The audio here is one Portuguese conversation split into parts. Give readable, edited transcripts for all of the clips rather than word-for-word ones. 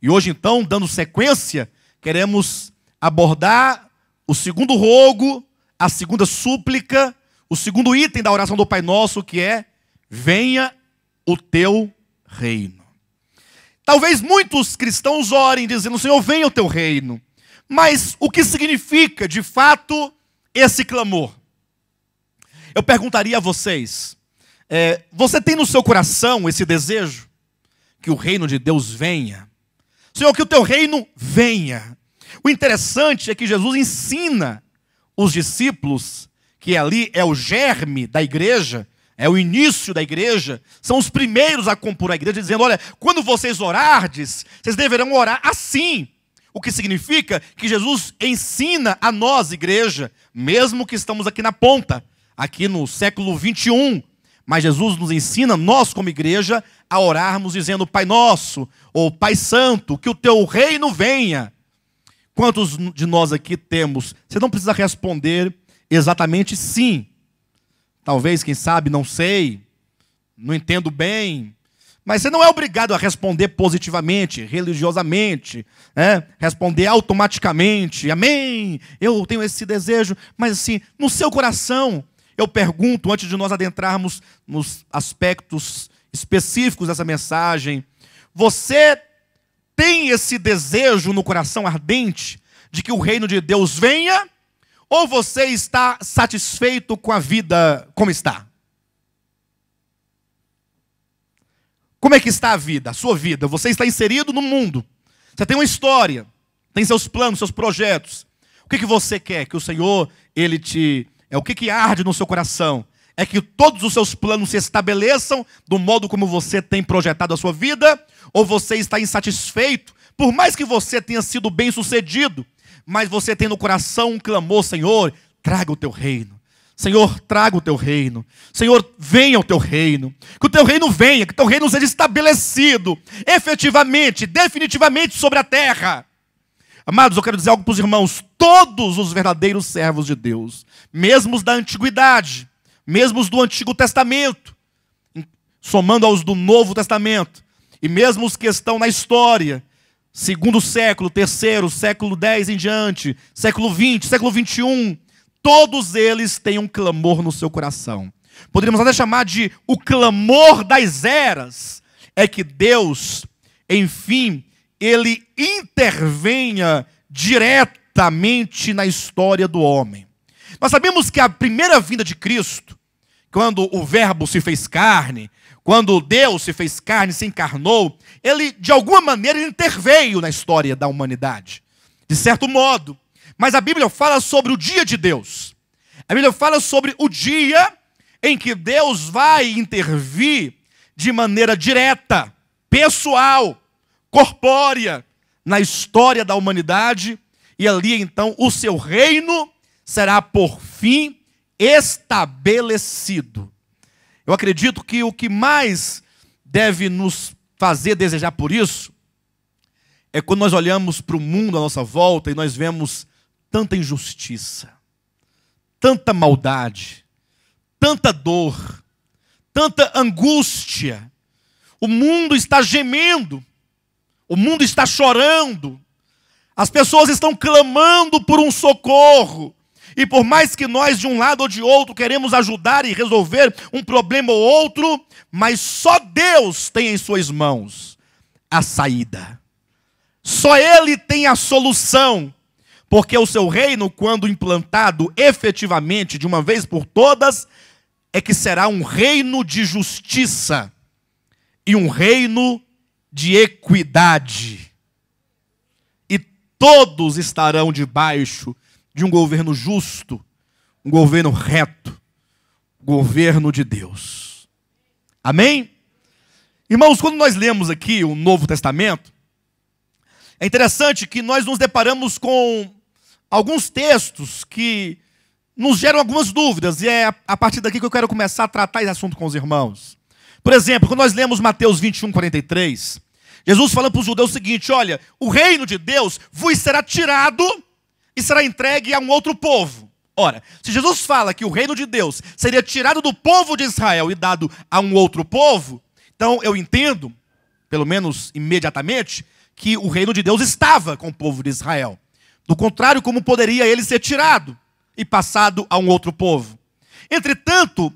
E hoje, então, dando sequência, queremos abordar o segundo rogo, a segunda súplica, o segundo item da oração do Pai Nosso, que é: venha o teu reino. Talvez muitos cristãos orem dizendo: Senhor, venha o teu reino. Mas o que significa, de fato, esse clamor? Eu perguntaria a vocês, você tem no seu coração esse desejo? Que o reino de Deus venha? Senhor, que o teu reino venha. O interessante é que Jesus ensina os discípulos, que ali é o germe da igreja, é o início da igreja, são os primeiros a compor a igreja, dizendo: olha, quando vocês orardes, vocês deverão orar assim. O que significa que Jesus ensina a nós, igreja, mesmo que estamos aqui na ponta, aqui no século 21, mas Jesus nos ensina, nós como igreja, a orarmos dizendo: Pai Nosso, ou Pai Santo, que o teu reino venha. Quantos de nós aqui temos? Você não precisa responder exatamente sim. Talvez, quem sabe, não sei, não entendo bem. Mas você não é obrigado a responder positivamente, religiosamente, responder automaticamente: amém, eu tenho esse desejo. Mas assim, no seu coração, eu pergunto, antes de nós adentrarmos nos aspectos específicos dessa mensagem, você tem esse desejo no coração ardente de que o reino de Deus venha? Ou você está satisfeito com a vida como está? Como é que está a vida, a sua vida? Você está inserido no mundo. Você tem uma história, tem seus planos, seus projetos. O que você quer? Que o Senhor, o que arde no seu coração? É que todos os seus planos se estabeleçam do modo como você tem projetado a sua vida? Ou você está insatisfeito, por mais que você tenha sido bem sucedido, mas você tem no coração um clamor: Senhor, traga o teu reino. Senhor, traga o teu reino. Senhor, venha o teu reino. Que o teu reino venha, que o teu reino seja estabelecido efetivamente, definitivamente sobre a terra. Amados, eu quero dizer algo para os irmãos: todos os verdadeiros servos de Deus, mesmo os da antiguidade, mesmo os do Antigo Testamento, somando aos do Novo Testamento, e mesmo os que estão na história, segundo século, terceiro, século 10 em diante, século 20, século 21, todos eles têm um clamor no seu coração. Poderíamos até chamar de o clamor das eras. É que Deus, enfim, Ele intervenha diretamente na história do homem. Nós sabemos que a primeira vinda de Cristo, quando o Verbo se fez carne, quando Deus se fez carne, se encarnou, Ele, de alguma maneira, interveio na história da humanidade. De certo modo. Mas a Bíblia fala sobre o dia de Deus. A Bíblia fala sobre o dia em que Deus vai intervir de maneira direta, pessoal, corpórea, na história da humanidade. E ali, então, o seu reino será, por fim, estabelecido. Eu acredito que o que mais deve nos fazer desejar por isso é quando nós olhamos para o mundo à nossa volta e nós vemos tanta injustiça, tanta maldade, tanta dor, tanta angústia. O mundo está gemendo, o mundo está chorando, as pessoas estão clamando por um socorro. E por mais que nós, de um lado ou de outro, queremos ajudar e resolver um problema ou outro, mas só Deus tem em suas mãos a saída. Só Ele tem a solução. Porque o seu reino, quando implantado efetivamente, de uma vez por todas, é que será um reino de justiça e um reino de equidade. E todos estarão debaixo de um governo justo, um governo reto, governo de Deus. Amém? Irmãos, quando nós lemos aqui o Novo Testamento, é interessante que nós nos deparamos com alguns textos que nos geram algumas dúvidas, e é a partir daqui que eu quero começar a tratar esse assunto com os irmãos. Por exemplo, quando nós lemos Mateus 21, 43, Jesus fala para os judeus o seguinte: olha, o reino de Deus vos será tirado e será entregue a um outro povo. Ora, se Jesus fala que o reino de Deus seria tirado do povo de Israel e dado a um outro povo, então eu entendo, pelo menos imediatamente, que o reino de Deus estava com o povo de Israel. Do contrário, como poderia ele ser tirado e passado a um outro povo? Entretanto,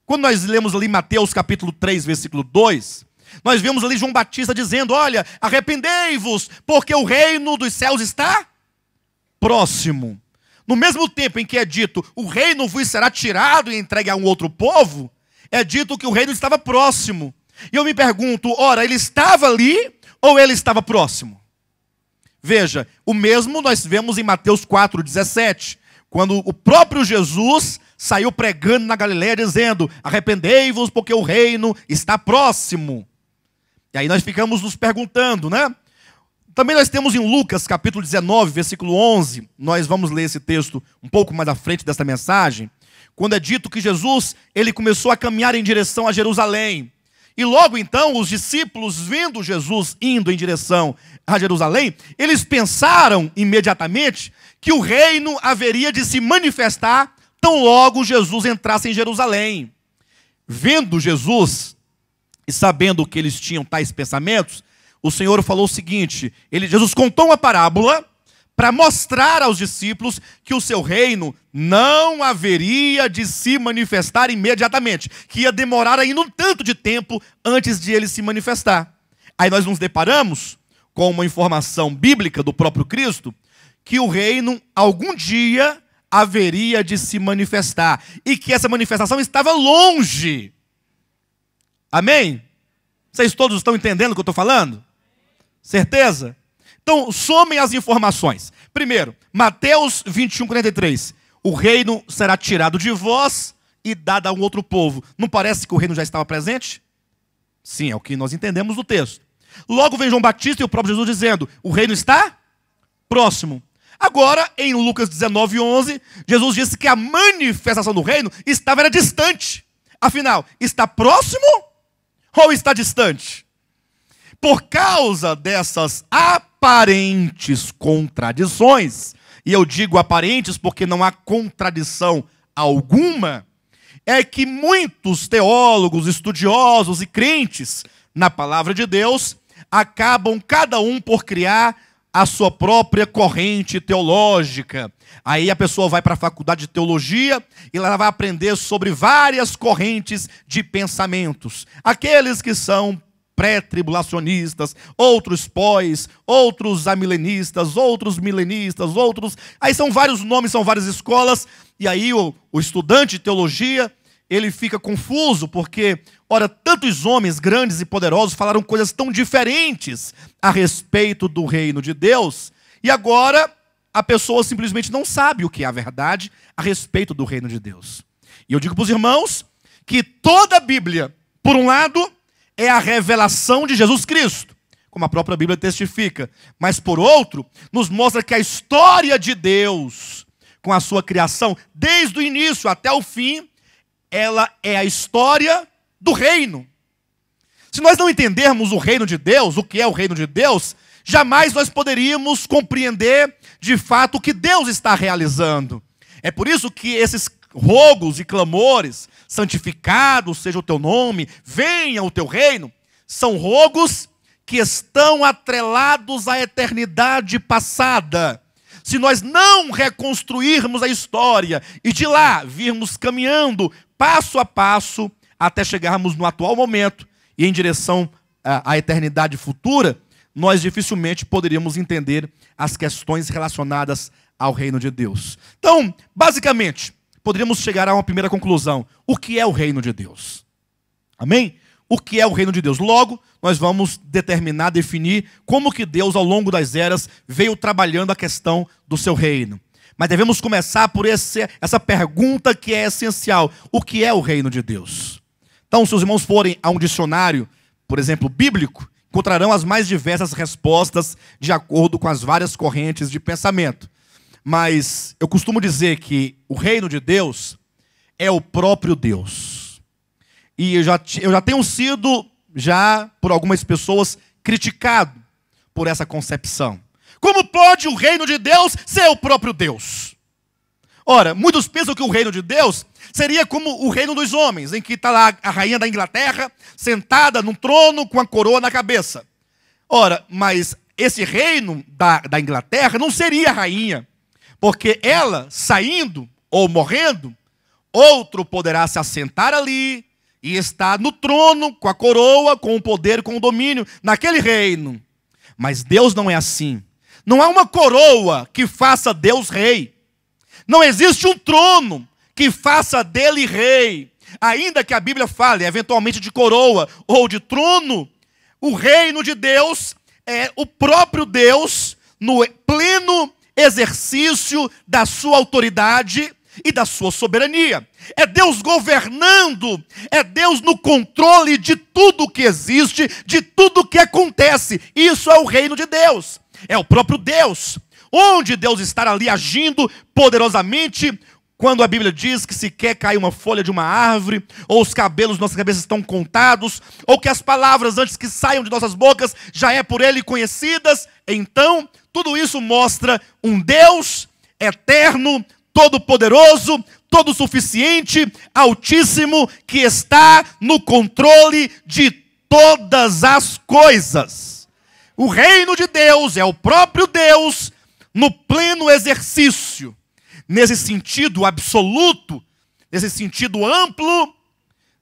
quando nós lemos ali Mateus capítulo 3, versículo 2, nós vemos ali João Batista dizendo: olha, arrependei-vos, porque o reino dos céus está próximo. No mesmo tempo em que é dito, o reino vos será tirado e entregue a um outro povo, é dito que o reino estava próximo. E eu me pergunto, ora, ele estava ali ou ele estava próximo? Veja, o mesmo nós vemos em Mateus 4,17, quando o próprio Jesus saiu pregando na Galileia dizendo: arrependei-vos porque o reino está próximo. E aí nós ficamos nos perguntando, né? Também nós temos em Lucas capítulo 19, versículo 11, nós vamos ler esse texto um pouco mais à frente desta mensagem, quando é dito que Jesus, ele começou a caminhar em direção a Jerusalém. E logo então, os discípulos, vendo Jesus indo em direção a Jerusalém, eles pensaram imediatamente que o reino haveria de se manifestar tão logo Jesus entrasse em Jerusalém. Vendo Jesus e sabendo que eles tinham tais pensamentos, o Senhor falou o seguinte: Jesus contou uma parábola para mostrar aos discípulos que o seu reino não haveria de se manifestar imediatamente, que ia demorar ainda um tanto de tempo antes de ele se manifestar. Aí nós nos deparamos com uma informação bíblica do próprio Cristo, que o reino algum dia haveria de se manifestar, e que essa manifestação estava longe. Amém? Vocês todos estão entendendo o que eu estou falando? Certeza? Então, somem as informações. Primeiro, Mateus 21, 43. O reino será tirado de vós e dado a um outro povo. Não parece que o reino já estava presente? Sim, é o que nós entendemos do texto. Logo vem João Batista e o próprio Jesus dizendo: o reino está próximo. Agora, em Lucas 19, 11, Jesus disse que a manifestação do reino era distante. Afinal, está próximo ou está distante? Por causa dessas aparentes contradições, e eu digo aparentes porque não há contradição alguma, é que muitos teólogos, estudiosos e crentes na palavra de Deus acabam cada um por criar a sua própria corrente teológica. Aí a pessoa vai para a faculdade de teologia e ela vai aprender sobre várias correntes de pensamentos. Aqueles que são pré-tribulacionistas, outros pós, outros amilenistas, outros milenistas, outros... Aí são vários nomes, são várias escolas, e aí o estudante de teologia, ele fica confuso, porque, ora, tantos homens grandes e poderosos falaram coisas tão diferentes a respeito do reino de Deus, e agora a pessoa simplesmente não sabe o que é a verdade a respeito do reino de Deus. E eu digo para os irmãos que toda a Bíblia, por um lado, é a revelação de Jesus Cristo, como a própria Bíblia testifica. Mas, por outro, nos mostra que a história de Deus, com a sua criação, desde o início até o fim, ela é a história do reino. Se nós não entendermos o reino de Deus, o que é o reino de Deus, jamais nós poderíamos compreender, de fato, o que Deus está realizando. É por isso que esses rogos e clamores: santificado seja o teu nome, venha o teu reino, são rogos que estão atrelados à eternidade passada. Se nós não reconstruirmos a história e de lá virmos caminhando passo a passo até chegarmos no atual momento e em direção à eternidade futura, nós dificilmente poderíamos entender as questões relacionadas ao reino de Deus. Então, basicamente, poderíamos chegar a uma primeira conclusão: o que é o reino de Deus? Amém? O que é o reino de Deus? Logo, nós vamos definir como que Deus, ao longo das eras, veio trabalhando a questão do seu reino. Mas devemos começar por essa pergunta que é essencial: o que é o reino de Deus? Então, se os irmãos forem a um dicionário, por exemplo, bíblico, encontrarão as mais diversas respostas de acordo com as várias correntes de pensamento. Mas eu costumo dizer que o reino de Deus é o próprio Deus. E eu já tenho sido, por algumas pessoas, criticado por essa concepção. Como pode o reino de Deus ser o próprio Deus? Ora, muitos pensam que o reino de Deus seria como o reino dos homens, em que está lá a rainha da Inglaterra, sentada num trono com a coroa na cabeça. Ora, mas esse reino da Inglaterra não seria rainha, porque ela, saindo ou morrendo, outro poderá se assentar ali e estar no trono, com a coroa, com o poder, com o domínio, naquele reino. Mas Deus não é assim. Não há uma coroa que faça Deus rei. Não existe um trono que faça dele rei. Ainda que a Bíblia fale, eventualmente, de coroa ou de trono, o reino de Deus é o próprio Deus no pleno exercício da sua autoridade e da sua soberania. É Deus governando, é Deus no controle de tudo que existe, de tudo que acontece. Isso é o reino de Deus. É o próprio Deus. Onde Deus está ali agindo poderosamente, quando a Bíblia diz que sequer cai uma folha de uma árvore, ou os cabelos de nossas cabeças estão contados, ou que as palavras antes que saiam de nossas bocas já é por Ele conhecidas, então tudo isso mostra um Deus eterno, todo-poderoso, todo-suficiente, altíssimo, que está no controle de todas as coisas. O reino de Deus é o próprio Deus no pleno exercício. Nesse sentido absoluto, nesse sentido amplo,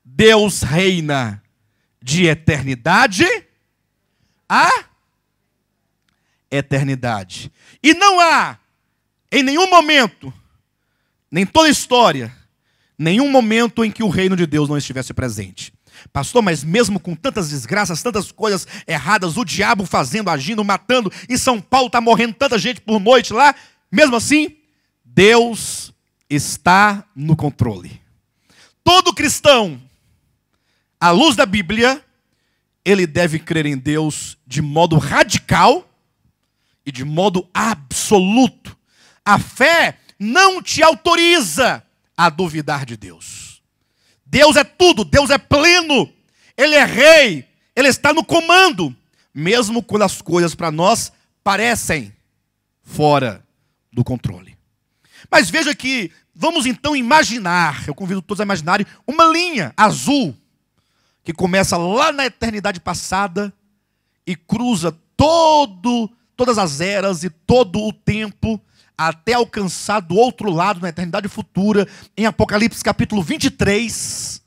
Deus reina de eternidade a eternidade. E não há, em nenhum momento, nem toda a história, nenhum momento em que o reino de Deus não estivesse presente. Pastor, mas mesmo com tantas desgraças, tantas coisas erradas, o diabo fazendo, agindo, matando, em São Paulo está morrendo tanta gente por noite lá, mesmo assim, Deus está no controle. Todo cristão, à luz da Bíblia, ele deve crer em Deus de modo radical e de modo absoluto. A fé não te autoriza a duvidar de Deus. Deus é tudo, Deus é pleno, Ele é rei, Ele está no comando, mesmo quando as coisas para nós parecem fora do controle. Mas veja que, vamos então imaginar, eu convido todos a imaginarem, uma linha azul, que começa lá na eternidade passada e cruza todas as eras e todo o tempo, até alcançar do outro lado, na eternidade futura, em Apocalipse capítulo 23,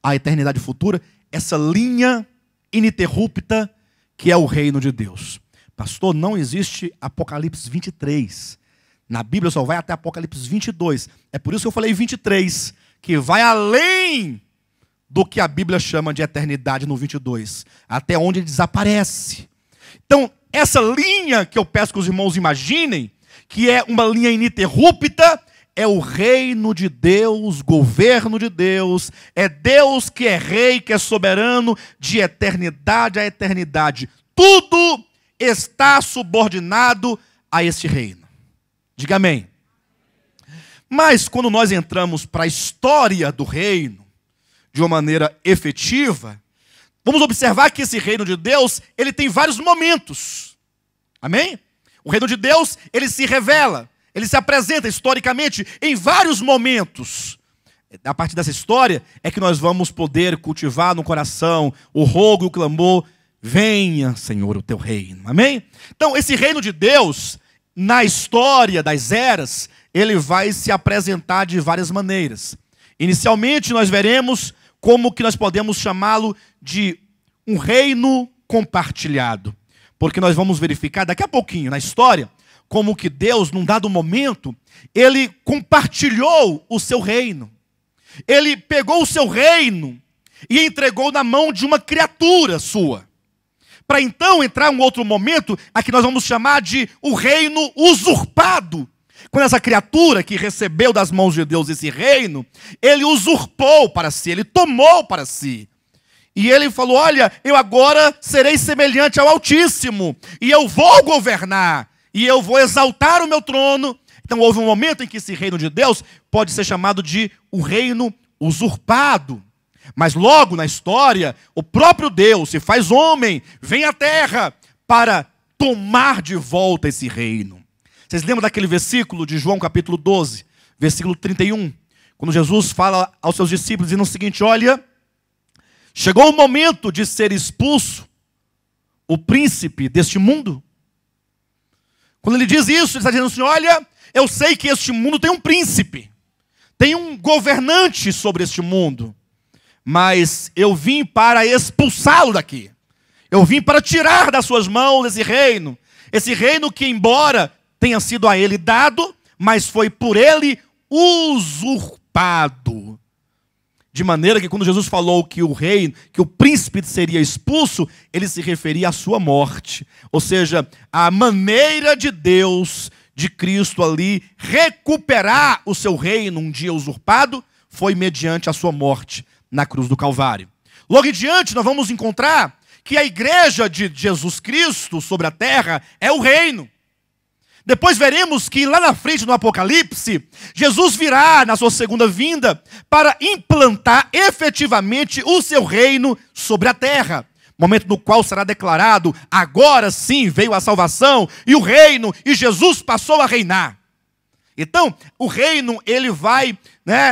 a eternidade futura, essa linha ininterrupta que é o reino de Deus. Pastor, não existe Apocalipse 23. Na Bíblia só vai até Apocalipse 22. É por isso que eu falei 23, que vai além do que a Bíblia chama de eternidade no 22, até onde ele desaparece. Então, essa linha que eu peço que os irmãos imaginem, que é uma linha ininterrupta, é o reino de Deus, governo de Deus, é Deus que é rei, que é soberano, de eternidade a eternidade. Tudo está subordinado a este reino. Diga amém. Mas quando nós entramos para a história do reino, de uma maneira efetiva, vamos observar que esse reino de Deus, ele tem vários momentos. Amém? O reino de Deus, ele se revela, ele se apresenta historicamente em vários momentos. A partir dessa história é que nós vamos poder cultivar no coração o rogo e o clamor: venha, Senhor, o teu reino. Amém? Então, esse reino de Deus, na história das eras, ele vai se apresentar de várias maneiras. Inicialmente, nós veremos como que nós podemos chamá-lo de um reino compartilhado. Porque nós vamos verificar daqui a pouquinho na história como que Deus, num dado momento, ele compartilhou o seu reino. Ele pegou o seu reino e entregou na mão de uma criatura sua. Para então entrar um outro momento, a que nós vamos chamar de o reino usurpado. Quando essa criatura que recebeu das mãos de Deus esse reino, ele usurpou para si, ele tomou para si. E ele falou: olha, eu agora serei semelhante ao Altíssimo, e eu vou governar, e eu vou exaltar o meu trono. Então houve um momento em que esse reino de Deus pode ser chamado de o reino usurpado. Mas logo na história, o próprio Deus se faz homem, vem à terra para tomar de volta esse reino. Vocês lembram daquele versículo de João capítulo 12, versículo 31? Quando Jesus fala aos seus discípulos, dizendo o seguinte: olha, chegou o momento de ser expulso o príncipe deste mundo? Quando ele diz isso, ele está dizendo assim, olha, eu sei que este mundo tem um príncipe, tem um governante sobre este mundo, mas eu vim para expulsá-lo daqui. Eu vim para tirar das suas mãos esse reino que, embora tenha sido a ele dado, mas foi por ele usurpado. De maneira que quando Jesus falou que o rei, que o príncipe seria expulso, ele se referia à sua morte. Ou seja, a maneira de Deus, de Cristo ali, recuperar o seu reino um dia usurpado, foi mediante a sua morte na cruz do Calvário. Logo em diante, nós vamos encontrar que a igreja de Jesus Cristo sobre a terra é o reino. Depois veremos que lá na frente no Apocalipse, Jesus virá na sua segunda vinda para implantar efetivamente o seu reino sobre a terra. Momento no qual será declarado, agora sim veio a salvação e o reino, e Jesus passou a reinar. Então, o reino, ele vai,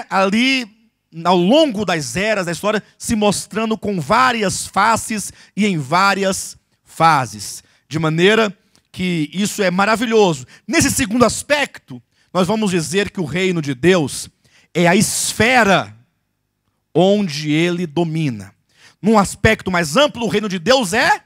ali ao longo das eras da história, se mostrando com várias faces e em várias fases. De maneira que isso é maravilhoso. Nesse segundo aspecto, nós vamos dizer que o reino de Deus é a esfera onde ele domina. Num aspecto mais amplo, o reino de Deus é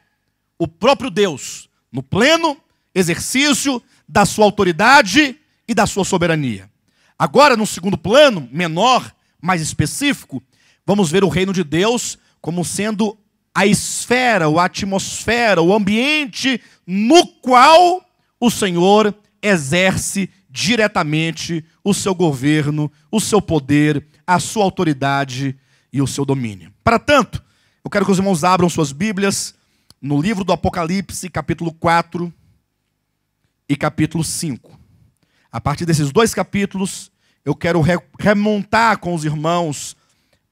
o próprio Deus, no pleno exercício da sua autoridade e da sua soberania. Agora, no segundo plano, menor, mais específico, vamos ver o reino de Deus como sendo a esfera, a atmosfera, o ambiente no qual o Senhor exerce diretamente o seu governo, o seu poder, a sua autoridade e o seu domínio. Para tanto, eu quero que os irmãos abram suas Bíblias no livro do Apocalipse, capítulo 4 e capítulo 5. A partir desses dois capítulos, eu quero remontar com os irmãos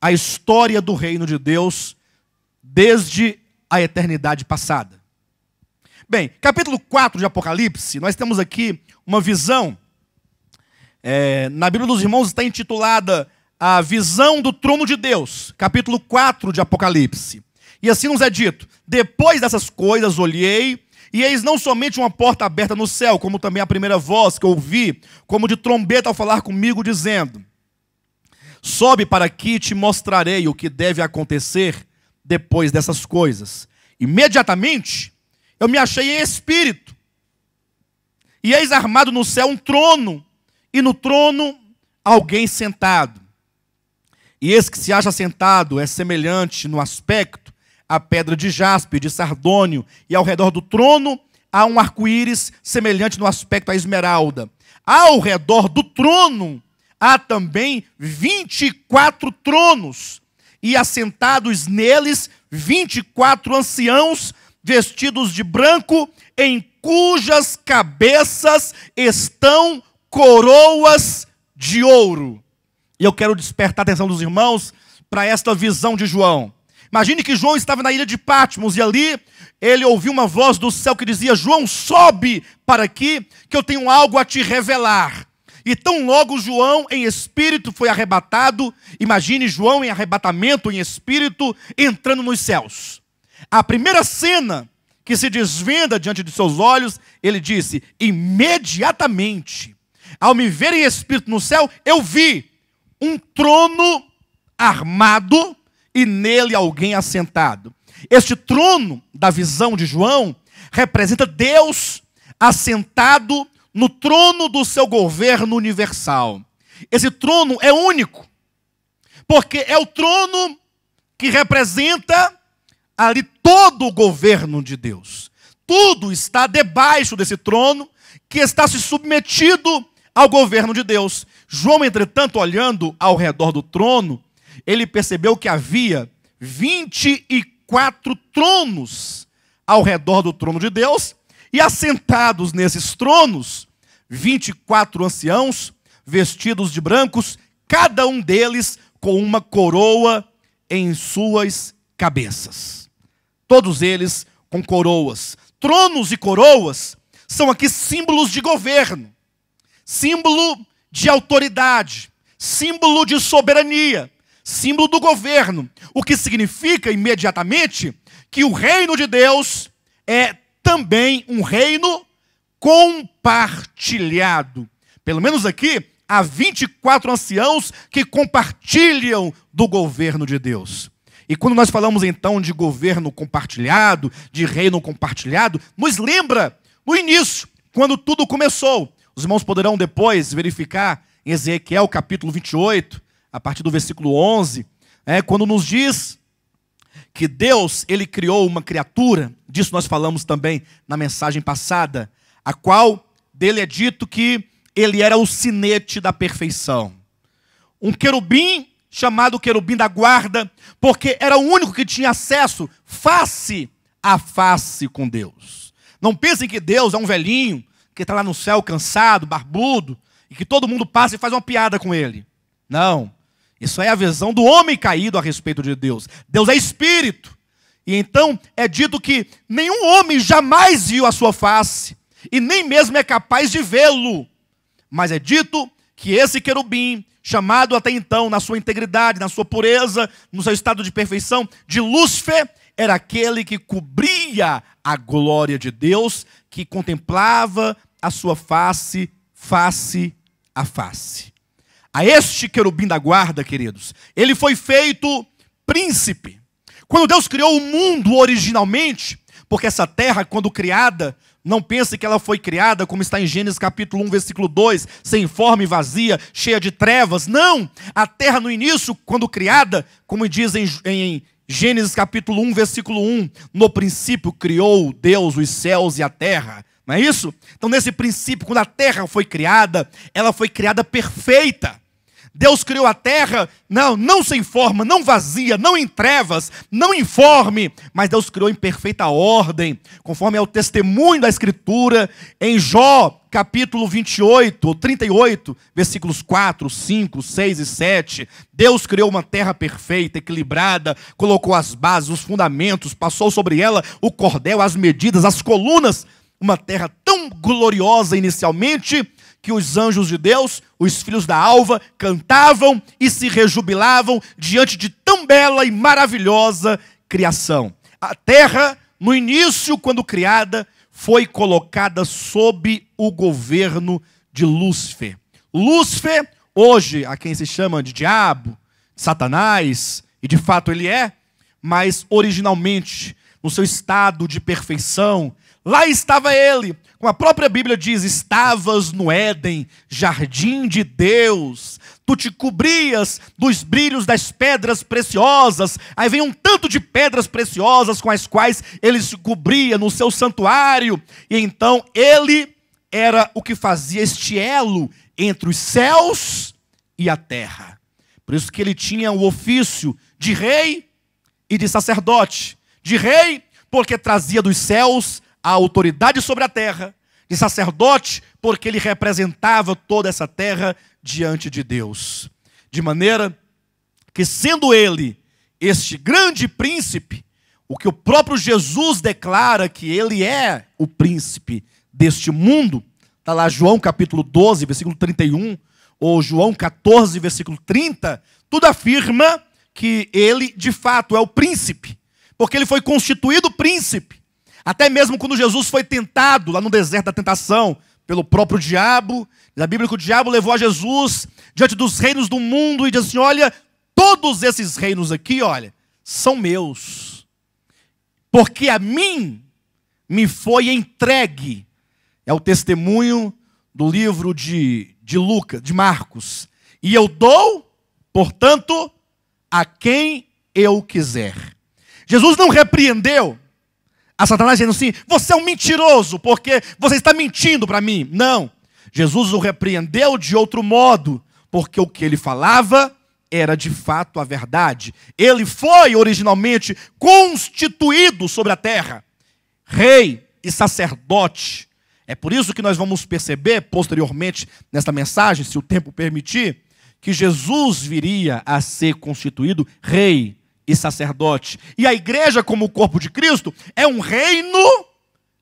a história do reino de Deus desde a eternidade passada. Bem, capítulo 4 de Apocalipse, nós temos aqui uma visão. Na Bíblia dos irmãos está intitulada A Visão do Trono de Deus, capítulo 4 de Apocalipse. E assim nos é dito, depois dessas coisas olhei, e eis não somente uma porta aberta no céu, como também a primeira voz que ouvi, como de trombeta ao falar comigo, dizendo, sobe para aqui e te mostrarei o que deve acontecer depois dessas coisas. Imediatamente, eu me achei em espírito, e eis armado no céu um trono, e no trono alguém sentado. E esse que se acha sentado é semelhante no aspecto a pedra de jaspe, de sardônio, e ao redor do trono há um arco-íris semelhante no aspecto a esmeralda. Ao redor do trono há também 24 tronos, e assentados neles 24 anciãos vestidos de branco, em cujas cabeças estão coroas de ouro. E eu quero despertar a atenção dos irmãos para esta visão de João. Imagine que João estava na ilha de Patmos e ali ele ouviu uma voz do céu que dizia, João, sobe para aqui que eu tenho algo a te revelar. E tão logo João em espírito foi arrebatado, imagine João em arrebatamento em espírito entrando nos céus. A primeira cena que se desvenda diante de seus olhos, ele disse, imediatamente, ao me ver em espírito no céu, eu vi um trono armado e nele alguém assentado. Este trono da visão de João representa Deus assentado no trono do seu governo universal. Esse trono é único, porque é o trono que representa ali todo o governo de Deus. Tudo está debaixo desse trono que está se submetido ao governo de Deus. João, entretanto, olhando ao redor do trono, ele percebeu que havia 24 tronos ao redor do trono de Deus, e assentados nesses tronos, 24 anciãos, vestidos de brancos, cada um deles com uma coroa em suas cabeças. Todos eles com coroas. Tronos e coroas são aqui símbolos de governo, símbolo de autoridade, símbolo de soberania, símbolo do governo, o que significa imediatamente que o reino de Deus é também um reino compartilhado. Pelo menos aqui, há 24 anciãos que compartilham do governo de Deus. E quando nós falamos então de governo compartilhado, de reino compartilhado, nos lembra o início, quando tudo começou. Os irmãos poderão depois verificar em Ezequiel capítulo 28, a partir do versículo 11, quando nos diz que Deus, ele criou uma criatura, disso nós falamos também na mensagem passada, a qual dele é dito que ele era o sinete da perfeição. Um querubim chamado querubim da guarda, porque era o único que tinha acesso face a face com Deus. Não pensem que Deus é um velhinho que está lá no céu cansado, barbudo, e que todo mundo passa e faz uma piada com ele. Não. Isso é a visão do homem caído a respeito de Deus. Deus é espírito. E então é dito que nenhum homem jamais viu a sua face, e nem mesmo é capaz de vê-lo. Mas é dito que esse querubim, chamado até então, na sua integridade, na sua pureza, no seu estado de perfeição, de Lúcifer, era aquele que cobria a glória de Deus, que contemplava a sua face, face a face. A este querubim da guarda, queridos, ele foi feito príncipe. Quando Deus criou o mundo originalmente, porque essa terra, quando criada, não pense que ela foi criada, como está em Gênesis capítulo 1, versículo 2, sem forma e vazia, cheia de trevas. Não! A terra no início, quando criada, como diz em Gênesis capítulo 1, versículo 1, no princípio criou Deus os céus e a terra. Não é isso? Então, nesse princípio, quando a terra foi criada, ela foi criada perfeita. Deus criou a terra, não sem forma, não vazia, não em trevas, não informe, mas Deus criou em perfeita ordem, conforme é o testemunho da Escritura, em Jó, capítulo 28, ou 38, versículos 4, 5, 6 e 7. Deus criou uma terra perfeita, equilibrada, colocou as bases, os fundamentos, passou sobre ela o cordel, as medidas, as colunas, uma terra tão gloriosa inicialmente, que os anjos de Deus, os filhos da alva, cantavam e se rejubilavam diante de tão bela e maravilhosa criação. A terra, no início, quando criada, foi colocada sob o governo de Lúcifer. Lúcifer, hoje, a quem se chama de diabo, Satanás, e de fato ele é, mas originalmente, no seu estado de perfeição, lá estava ele. Como a própria Bíblia diz, estavas no Éden, jardim de Deus. Tu te cobrias dos brilhos das pedras preciosas. Aí vem um tanto de pedras preciosas com as quais ele se cobria no seu santuário. E então ele era o que fazia este elo entre os céus e a terra. Por isso que ele tinha o ofício de rei e de sacerdote. De rei, porque trazia dos céus a autoridade sobre a terra, de sacerdote, porque ele representava toda essa terra diante de Deus. De maneira que, sendo ele este grande príncipe, o que o próprio Jesus declara que ele é o príncipe deste mundo, está lá João capítulo 12, versículo 31, ou João 14, versículo 30, tudo afirma que ele de fato é o príncipe, porque ele foi constituído príncipe. Até mesmo quando Jesus foi tentado lá no deserto da tentação pelo próprio diabo, na Bíblia que o diabo levou a Jesus diante dos reinos do mundo e disse assim, olha, todos esses reinos aqui, olha, são meus, porque a mim me foi entregue. É o testemunho do livro de Lucas, de Marcos. E eu dou, portanto, a quem eu quiser. Jesus não repreendeu a Satanás dizendo assim, você é um mentiroso, porque você está mentindo para mim. Não, Jesus o repreendeu de outro modo, porque o que ele falava era de fato a verdade. Ele foi originalmente constituído sobre a terra, rei e sacerdote. É por isso que nós vamos perceber posteriormente nesta mensagem, se o tempo permitir, que Jesus viria a ser constituído rei e sacerdote. E a igreja, como o corpo de Cristo, é um reino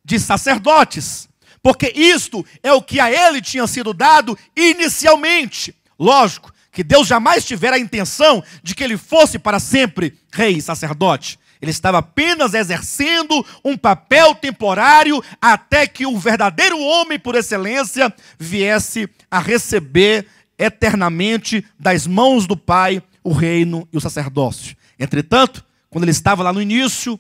de sacerdotes. Porque isto é o que a ele tinha sido dado inicialmente. Lógico que Deus jamais tivera a intenção de que ele fosse para sempre rei e sacerdote. Ele estava apenas exercendo um papel temporário até que o verdadeiro homem por excelência viesse a receber eternamente das mãos do Pai o reino e o sacerdócio. Entretanto, quando ele estava lá no início,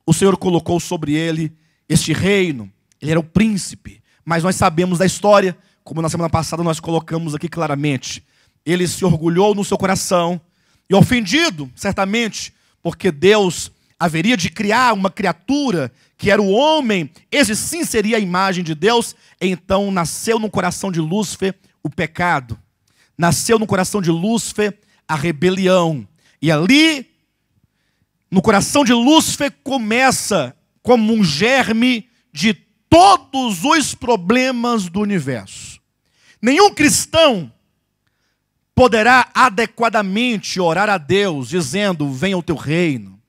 o Senhor colocou sobre ele este reino. Ele era o príncipe. Mas nós sabemos da história, como na semana passada nós colocamos aqui claramente. Ele se orgulhou no seu coração e ofendido, certamente, porque Deus haveria de criar uma criatura que era o homem, esse sim seria a imagem de Deus. Então nasceu no coração de Lúcifer o pecado. Nasceu no coração de Lúcifer a rebelião. E ali, no coração de Lúcifer, começa como um germe de todos os problemas do universo. Nenhum cristão poderá adequadamente orar a Deus, dizendo, venha o teu reino,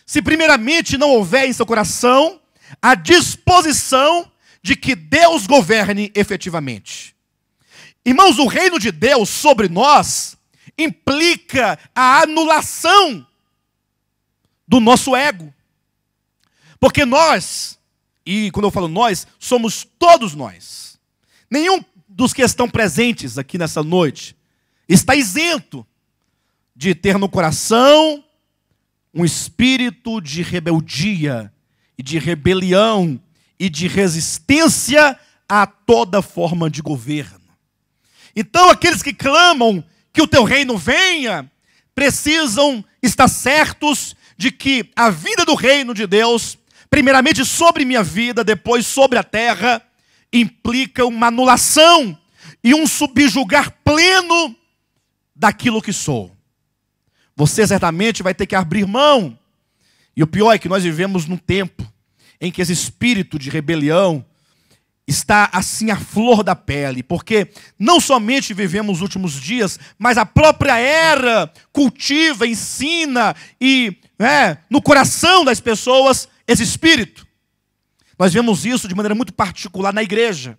se primeiramente não houver em seu coração a disposição de que Deus governe efetivamente. Irmãos, o reino de Deus sobre nós implica a anulação do nosso ego. Porque nós, e quando eu falo nós, somos todos nós. Nenhum dos que estão presentes aqui nessa noite está isento de ter no coração um espírito de rebeldia e de rebelião e de resistência a toda forma de governo. Então, aqueles que clamam que o teu reino venha, precisam estar certos de que a vida do reino de Deus, primeiramente sobre minha vida, depois sobre a terra, implica uma anulação e um subjugar pleno daquilo que sou. Você certamente vai ter que abrir mão. E o pior é que nós vivemos num tempo em que esse espírito de rebelião está assim à flor da pele, porque não somente vivemos os últimos dias, mas a própria era cultiva, ensina e no coração das pessoas esse espírito. Nós vemos isso de maneira muito particular na igreja,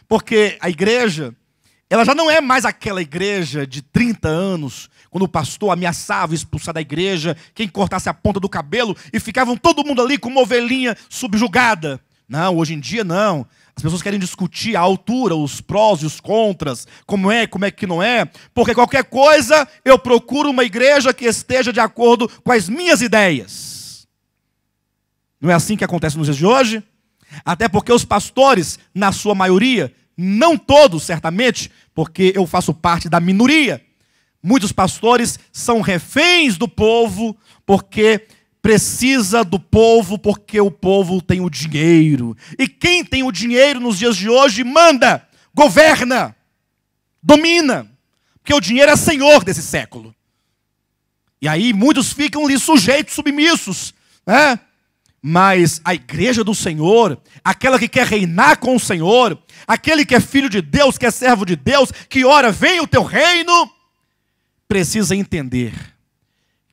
porque a igreja, ela já não é mais aquela igreja de 30 anos, quando o pastor ameaçava expulsar da igreja quem cortasse a ponta do cabelo e ficavam todo mundo ali com uma ovelhinha subjugada. Não, hoje em dia não. As pessoas querem discutir a altura, os prós e os contras, como é que não é, porque qualquer coisa eu procuro uma igreja que esteja de acordo com as minhas ideias. Não é assim que acontece nos dias de hoje? Até porque os pastores, na sua maioria, não todos certamente, porque eu faço parte da minoria, muitos pastores são reféns do povo, porque precisa do povo, porque o povo tem o dinheiro. E quem tem o dinheiro nos dias de hoje manda, governa, domina. Porque o dinheiro é senhor desse século. E aí muitos ficam ali sujeitos, submissos. Mas a igreja do Senhor, aquela que quer reinar com o Senhor, aquele que é filho de Deus, que é servo de Deus, que ora vem o teu reino, precisa entender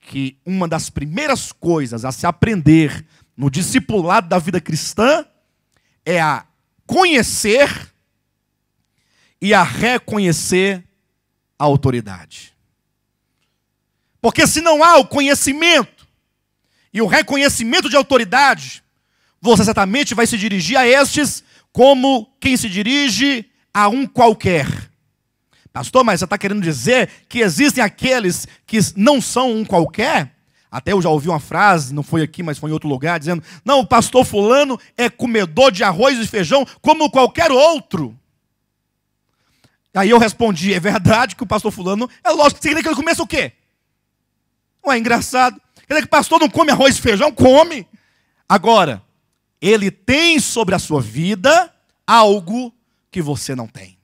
que uma das primeiras coisas a se aprender no discipulado da vida cristã é a conhecer e a reconhecer a autoridade. Porque se não há o conhecimento e o reconhecimento de autoridade, você certamente vai se dirigir a estes como quem se dirige a um qualquer. Pastor, mas você está querendo dizer que existem aqueles que não são um qualquer? Até eu já ouvi uma frase, não foi aqui, mas foi em outro lugar, dizendo, não, o pastor fulano é comedor de arroz e feijão como qualquer outro. Aí eu respondi, é verdade que o pastor fulano, é lógico, você quer que ele comece o quê? Ué, é engraçado. Quer dizer que o pastor não come arroz e feijão? Come. Agora, ele tem sobre a sua vida algo que você não tem.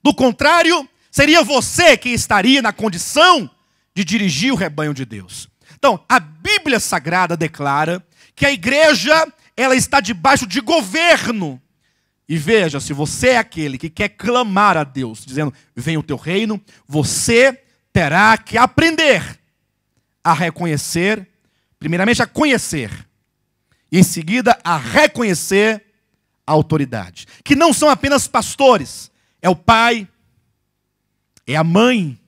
Do contrário, seria você quem estaria na condição de dirigir o rebanho de Deus. Então, a Bíblia Sagrada declara que a igreja, ela está debaixo de governo. E veja, se você é aquele que quer clamar a Deus, dizendo, venha o teu reino, você terá que aprender a reconhecer, primeiramente a conhecer, e em seguida a reconhecer a autoridade. Que não são apenas pastores, é o pai, é a mãe.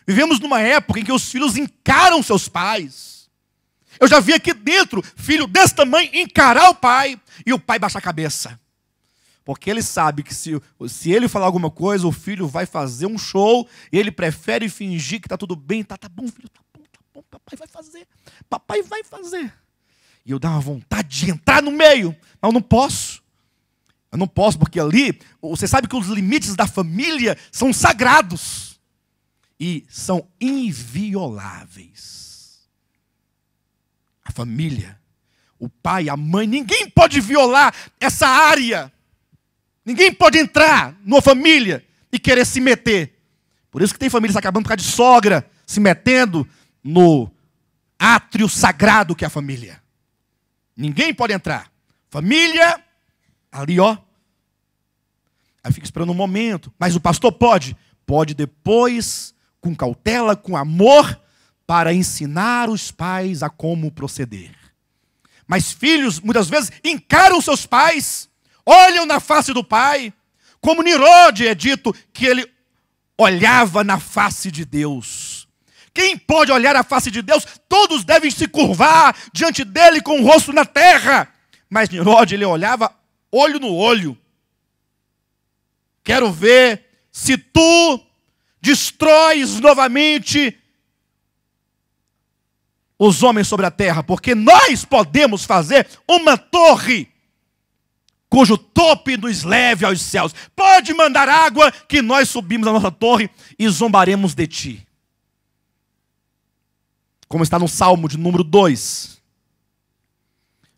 Vivemos numa época em que os filhos encaram seus pais. Eu já vi aqui dentro, filho desse tamanho, encarar o pai e o pai baixar a cabeça. Porque ele sabe que se ele falar alguma coisa, o filho vai fazer um show, e ele prefere fingir que está tudo bem. Tá bom, filho, tá bom, papai vai fazer. Papai vai fazer. E eu dá uma vontade de entrar no meio, mas eu não posso. Eu não posso, porque ali, você sabe que os limites da família são sagrados. E são invioláveis. A família, o pai, a mãe, ninguém pode violar essa área. Ninguém pode entrar numa família e querer se meter. Por isso que tem famílias acabando por causa de sogra, se metendo no átrio sagrado que é a família. Ninguém pode entrar. Família, ali ó. Aí fica esperando um momento. Mas o pastor pode? Pode depois, com cautela, com amor, para ensinar os pais a como proceder. Mas filhos, muitas vezes, encaram seus pais, olham na face do pai, como Nirode é dito que ele olhava na face de Deus. Quem pode olhar a face de Deus? Todos devem se curvar diante dele com o rosto na terra. Mas Nirode, ele olhava olho no olho. Quero ver se tu destróis novamente os homens sobre a terra, porque nós podemos fazer uma torre cujo tope nos leve aos céus. Pode mandar água que nós subimos a nossa torre e zombaremos de ti. Como está no Salmo de número 2,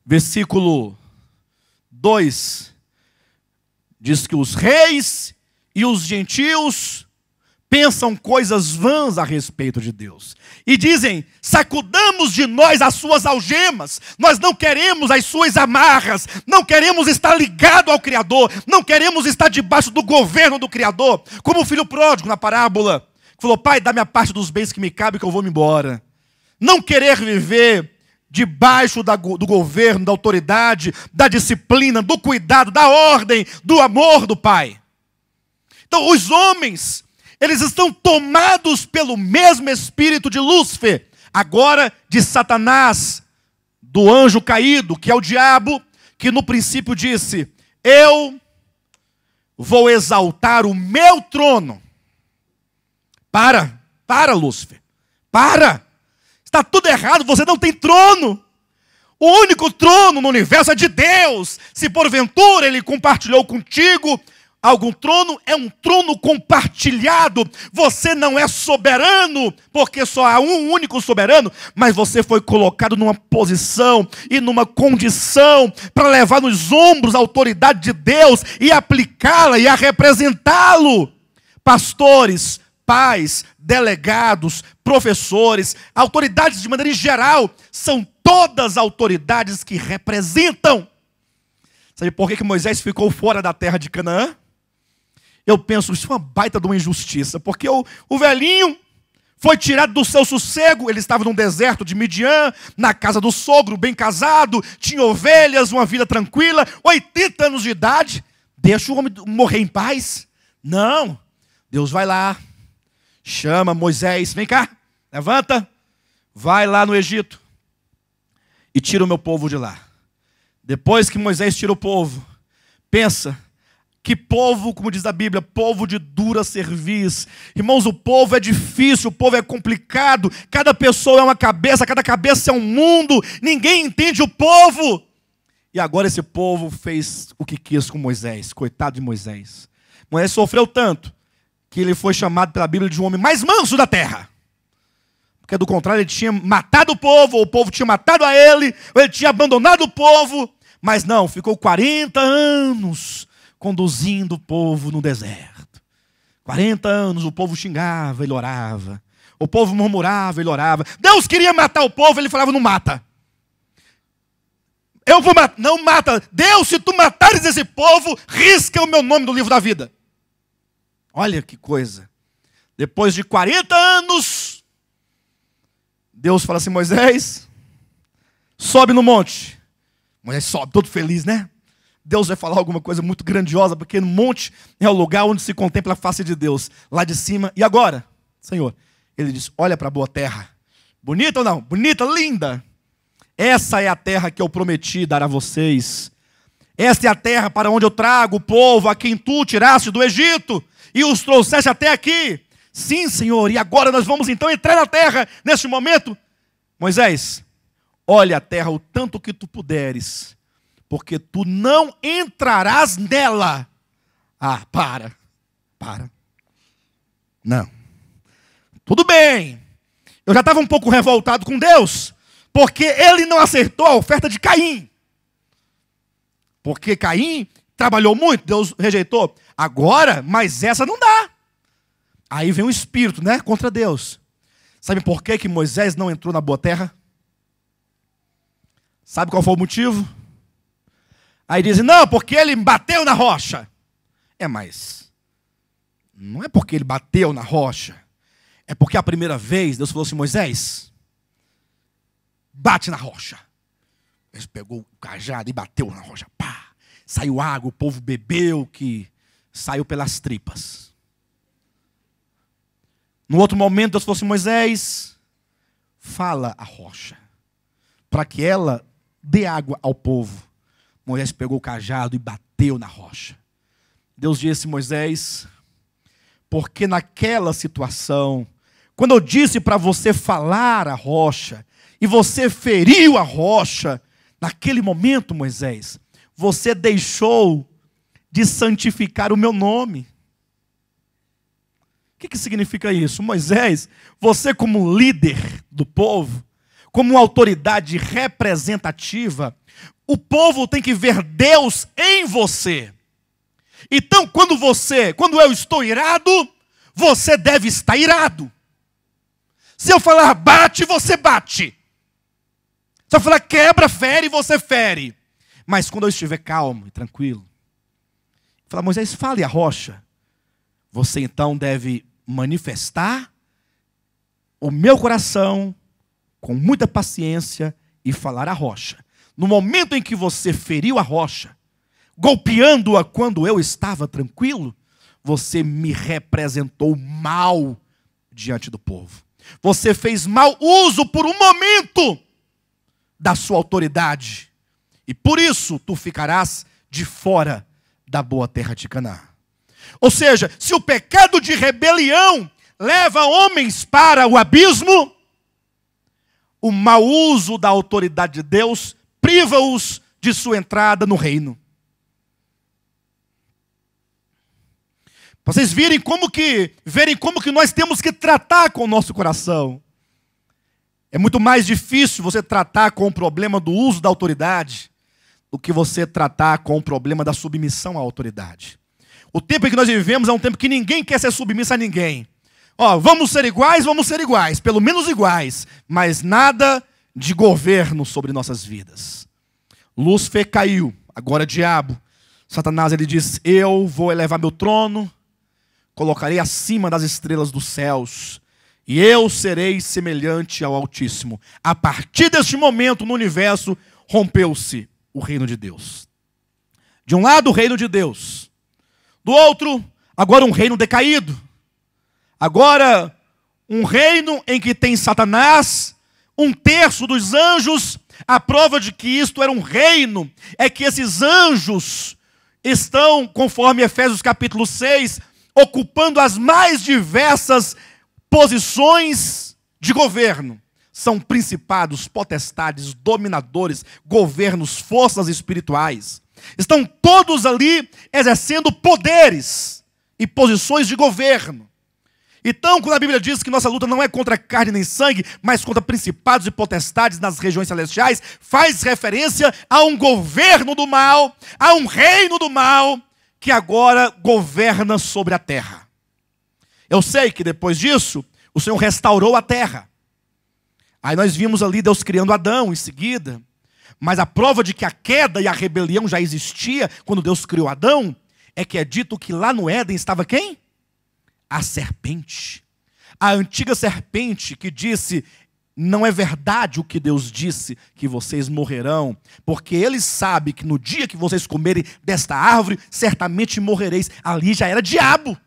versículo 2, diz que os reis e os gentios pensam coisas vãs a respeito de Deus. E dizem, sacudamos de nós as suas algemas. Nós não queremos as suas amarras. Não queremos estar ligado ao Criador. Não queremos estar debaixo do governo do Criador. Como o filho pródigo na parábola, que falou, pai, dá-me a parte dos bens que me cabe que eu vou me embora. Não querer viver debaixo do governo, da autoridade, da disciplina, do cuidado, da ordem, do amor do pai. Então os homens, eles estão tomados pelo mesmo espírito de Lúcifer, agora de Satanás, do anjo caído, que é o diabo, que no princípio disse, eu vou exaltar o meu trono. Para Lúcifer, para. Está tudo errado, você não tem trono. O único trono no universo é de Deus. Se porventura ele compartilhou contigo algum trono, é um trono compartilhado. Você não é soberano, porque só há um único soberano, mas você foi colocado numa posição e numa condição para levar nos ombros a autoridade de Deus e aplicá-la e a representá-lo. Pastores, pais, delegados, professores, autoridades de maneira geral, são todas autoridades que representam. Sabe por que Moisés ficou fora da terra de Canaã? Eu penso, isso é uma baita de uma injustiça, porque o velhinho foi tirado do seu sossego, ele estava num deserto de Midian, na casa do sogro, bem casado, tinha ovelhas, uma vida tranquila, 80 anos de idade, deixa o homem morrer em paz? Não, Deus vai lá, chama Moisés, vem cá, levanta, vai lá no Egito e tira o meu povo de lá. Depois que Moisés tira o povo, pensa, que povo, como diz a Bíblia, povo de dura cerviz. Irmãos, o povo é difícil, o povo é complicado, cada pessoa é uma cabeça, cada cabeça é um mundo, ninguém entende o povo. E agora esse povo fez o que quis com Moisés, coitado de Moisés. Moisés sofreu tanto, que ele foi chamado pela Bíblia de um homem mais manso da terra. Porque do contrário, ele tinha matado o povo tinha matado a ele, ou ele tinha abandonado o povo. Mas não, ficou 40 anos conduzindo o povo no deserto. 40 anos o povo xingava, ele orava. O povo murmurava, ele orava. Deus queria matar o povo, ele falava, não mata. Eu vou matar, não mata. Deus, se tu matares esse povo, risca o meu nome do livro da vida. Olha que coisa. Depois de 40 anos, Deus fala assim, Moisés, sobe no monte. Moisés sobe, todo feliz, né? Deus vai falar alguma coisa muito grandiosa, porque no monte é o lugar onde se contempla a face de Deus. Lá de cima, e agora, Senhor? Ele diz, olha para a boa terra. Bonita ou não? Bonita, linda. essa é a terra que eu prometi dar a vocês. Esta é a terra para onde eu trago o povo a quem tu tiraste do Egito e os trouxeste até aqui. Sim, Senhor, e agora nós vamos então entrar na terra neste momento. Moisés, olha a terra o tanto que tu puderes, porque tu não entrarás nela. Ah, para. Não. Tudo bem. Eu já estava um pouco revoltado com Deus, porque ele não acertou a oferta de Caim. Porque Caim trabalhou muito, Deus rejeitou. Agora, mas essa não dá. Aí vem o espírito, né, contra Deus. Sabe por que Moisés não entrou na boa terra? Sabe qual foi o motivo? Aí dizem, não, porque ele bateu na rocha. Mas não é porque ele bateu na rocha. É porque a primeira vez Deus falou assim, Moisés, bate na rocha. Ele pegou o cajado e bateu na rocha. Pá! Saiu água, o povo bebeu, que saiu pelas tripas. No outro momento, Deus falou assim, Moisés, fala a rocha, para que ela dê água ao povo. Moisés pegou o cajado e bateu na rocha. Deus disse, Moisés, porque naquela situação, quando eu disse para você falar a rocha, e você feriu a rocha, naquele momento, Moisés, você deixou de santificar o meu nome. O que significa isso? Moisés, você como líder do povo, como autoridade representativa, o povo tem que ver Deus em você. Então, quando eu estou irado, você deve estar irado. Se eu falar bate, você bate. Se eu falar quebra, fere, você fere. Mas quando eu estiver calmo e tranquilo, falar, Moisés, fale a rocha. Você então deve manifestar o meu coração com muita paciência e falar a rocha. No momento em que você feriu a rocha, golpeando-a quando eu estava tranquilo, você me representou mal diante do povo. Você fez mau uso por um momento da sua autoridade. E por isso tu ficarás de fora da boa terra de Canaã. Ou seja, se o pecado de rebelião leva homens para o abismo, o mau uso da autoridade de Deus priva-os de sua entrada no reino. Vocês verem como que nós temos que tratar com o nosso coração. É muito mais difícil você tratar com o problema do uso da autoridade do que você tratar com o problema da submissão à autoridade. O tempo em que nós vivemos é um tempo que ninguém quer ser submisso a ninguém. Vamos ser iguais, pelo menos iguais, mas nada de governo sobre nossas vidas. Lúcifer caiu, agora diabo. Satanás, ele diz, eu vou elevar meu trono, colocarei acima das estrelas dos céus, e eu serei semelhante ao Altíssimo. A partir deste momento, no universo, rompeu-se o reino de Deus. De um lado, o reino de Deus. Do outro, agora um reino decaído. Agora, um reino em que tem Satanás, um terço dos anjos. A prova de que isto era um reino é que esses anjos estão, conforme Efésios capítulo 6, ocupando as mais diversas posições de governo. São principados, potestades, dominadores, governos, forças espirituais. Estão todos ali exercendo poderes e posições de governo. Então, quando a Bíblia diz que nossa luta não é contra carne nem sangue, mas contra principados e potestades nas regiões celestiais, faz referência a um governo do mal, a um reino do mal, que agora governa sobre a terra. Eu sei que depois disso, o Senhor restaurou a terra. Aí nós vimos ali Deus criando Adão em seguida. Mas a prova de que a queda e a rebelião já existia quando Deus criou Adão, é que é dito que lá no Éden estava quem? A serpente. A antiga serpente que disse, não é verdade o que Deus disse, que vocês morrerão, porque Ele sabe que no dia que vocês comerem desta árvore, certamente morrereis. Ali já era diabo.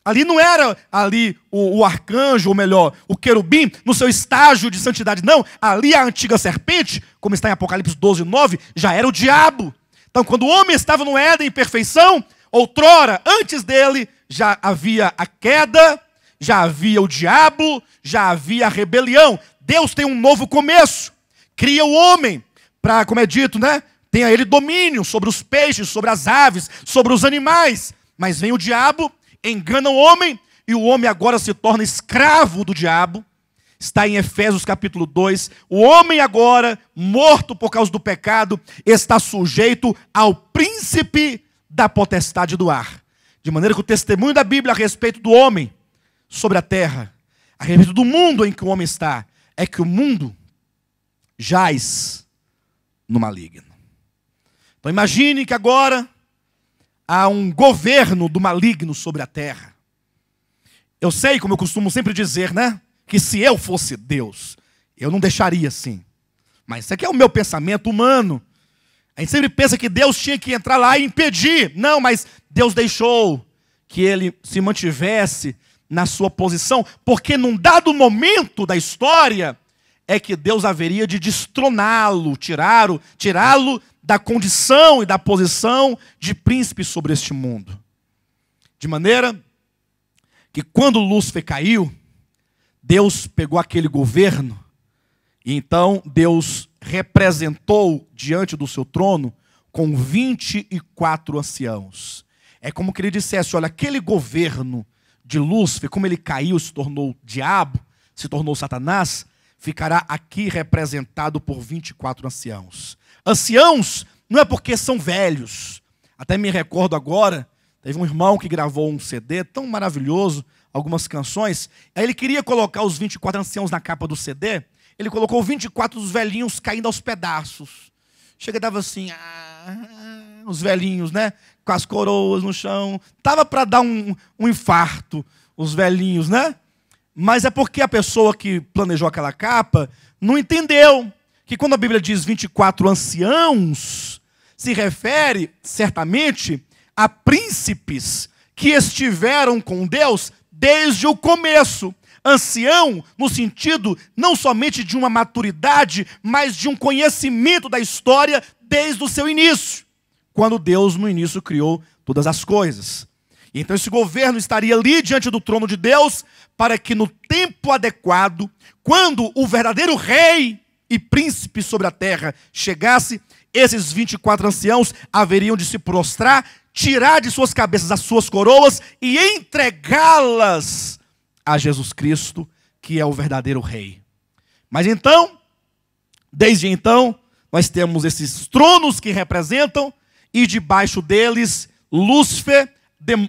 Ali não era ali o arcanjo, ou melhor, o querubim, no seu estágio de santidade. Não, ali a antiga serpente, como está em Apocalipse 12, 9, já era o diabo. Então, quando o homem estava no Éden em perfeição, outrora, antes dele, já havia a queda, já havia o diabo, já havia a rebelião. Deus tem um novo começo. Cria o homem para, como é dito, né? Tenha ele domínio sobre os peixes, sobre as aves, sobre os animais. Mas vem o diabo, engana o homem, e o homem agora se torna escravo do diabo. Está em Efésios capítulo 2. O homem agora, morto por causa do pecado, está sujeito ao príncipe da potestade do ar. De maneira que o testemunho da Bíblia a respeito do homem sobre a terra, a respeito do mundo em que o homem está, é que o mundo jaz no maligno. Então imagine que agora há um governo do maligno sobre a terra. Eu sei, como eu costumo sempre dizer, né? Que se eu fosse Deus, eu não deixaria assim. Mas isso aqui é o meu pensamento humano. A gente sempre pensa que Deus tinha que entrar lá e impedir. Não, mas Deus deixou que ele se mantivesse na sua posição, porque num dado momento da história é que Deus haveria de destroná-lo, tirá-lo da condição e da posição de príncipe sobre este mundo. De maneira que quando Lúcifer caiu, Deus pegou aquele governo e então Deus representou diante do seu trono com 24 anciãos. É como que ele dissesse, olha, aquele governo de Lúcifer, como ele caiu, se tornou diabo, se tornou Satanás, ficará aqui representado por 24 anciãos. Anciãos não é porque são velhos. Até me recordo agora, teve um irmão que gravou um CD tão maravilhoso, algumas canções. Aí ele queria colocar os 24 anciãos na capa do CD. Ele colocou 24 dos velhinhos caindo aos pedaços. Chega e dava assim, os velhinhos, né? Com as coroas no chão. Tava para dar um infarto, os velhinhos, né? Mas é porque a pessoa que planejou aquela capa não entendeu que quando a Bíblia diz 24 anciãos, se refere, certamente, a príncipes que estiveram com Deus desde o começo. Ancião no sentido não somente de uma maturidade, mas de um conhecimento da história desde o seu início, quando Deus no início criou todas as coisas. Então esse governo estaria ali diante do trono de Deus, para que no tempo adequado, quando o verdadeiro rei e príncipe sobre a terra chegasse, esses 24 anciãos haveriam de se prostrar, tirar de suas cabeças as suas coroas e entregá-las a Jesus Cristo, que é o verdadeiro rei. Mas então, desde então, nós temos esses tronos que representam, e debaixo deles, Lúcifer,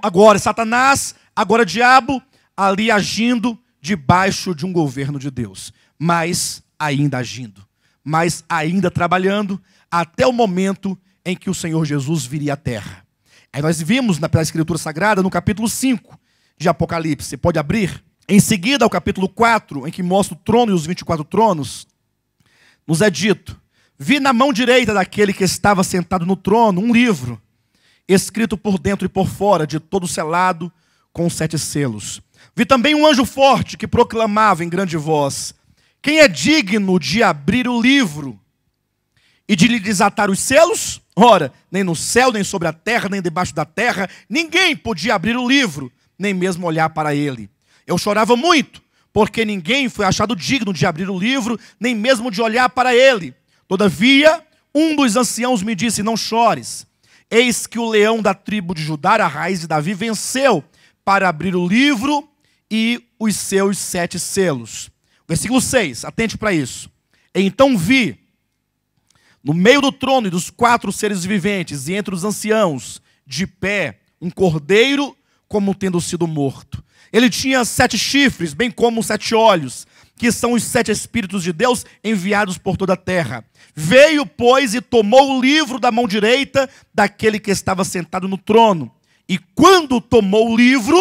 agora Satanás, agora diabo, ali agindo debaixo de um governo de Deus. Mas ainda agindo, mas ainda trabalhando, até o momento em que o Senhor Jesus viria à terra. Aí nós vimos na Escritura Sagrada, no capítulo 5 de Apocalipse, você pode abrir. Em seguida, ao capítulo 4, em que mostra o trono e os 24 tronos, nos é dito: vi na mão direita daquele que estava sentado no trono um livro, escrito por dentro e por fora, de todo selado, com 7 selos. Vi também um anjo forte que proclamava em grande voz: quem é digno de abrir o livro e de lhe desatar os selos? Ora, nem no céu, nem sobre a terra, nem debaixo da terra, ninguém podia abrir o livro, nem mesmo olhar para ele. Eu chorava muito, porque ninguém foi achado digno de abrir o livro, nem mesmo de olhar para ele. Todavia, um dos anciãos me disse: não chores. Eis que o leão da tribo de Judá, a raiz de Davi, venceu para abrir o livro e os seus 7 selos. Versículo 6, atente para isso. Então vi, no meio do trono e dos 4 seres viventes, e entre os anciãos, de pé, um cordeiro como tendo sido morto. Ele tinha 7 chifres, bem como 7 olhos, que são os 7 Espíritos de Deus enviados por toda a terra. Veio, pois, e tomou o livro da mão direita daquele que estava sentado no trono. E quando tomou o livro,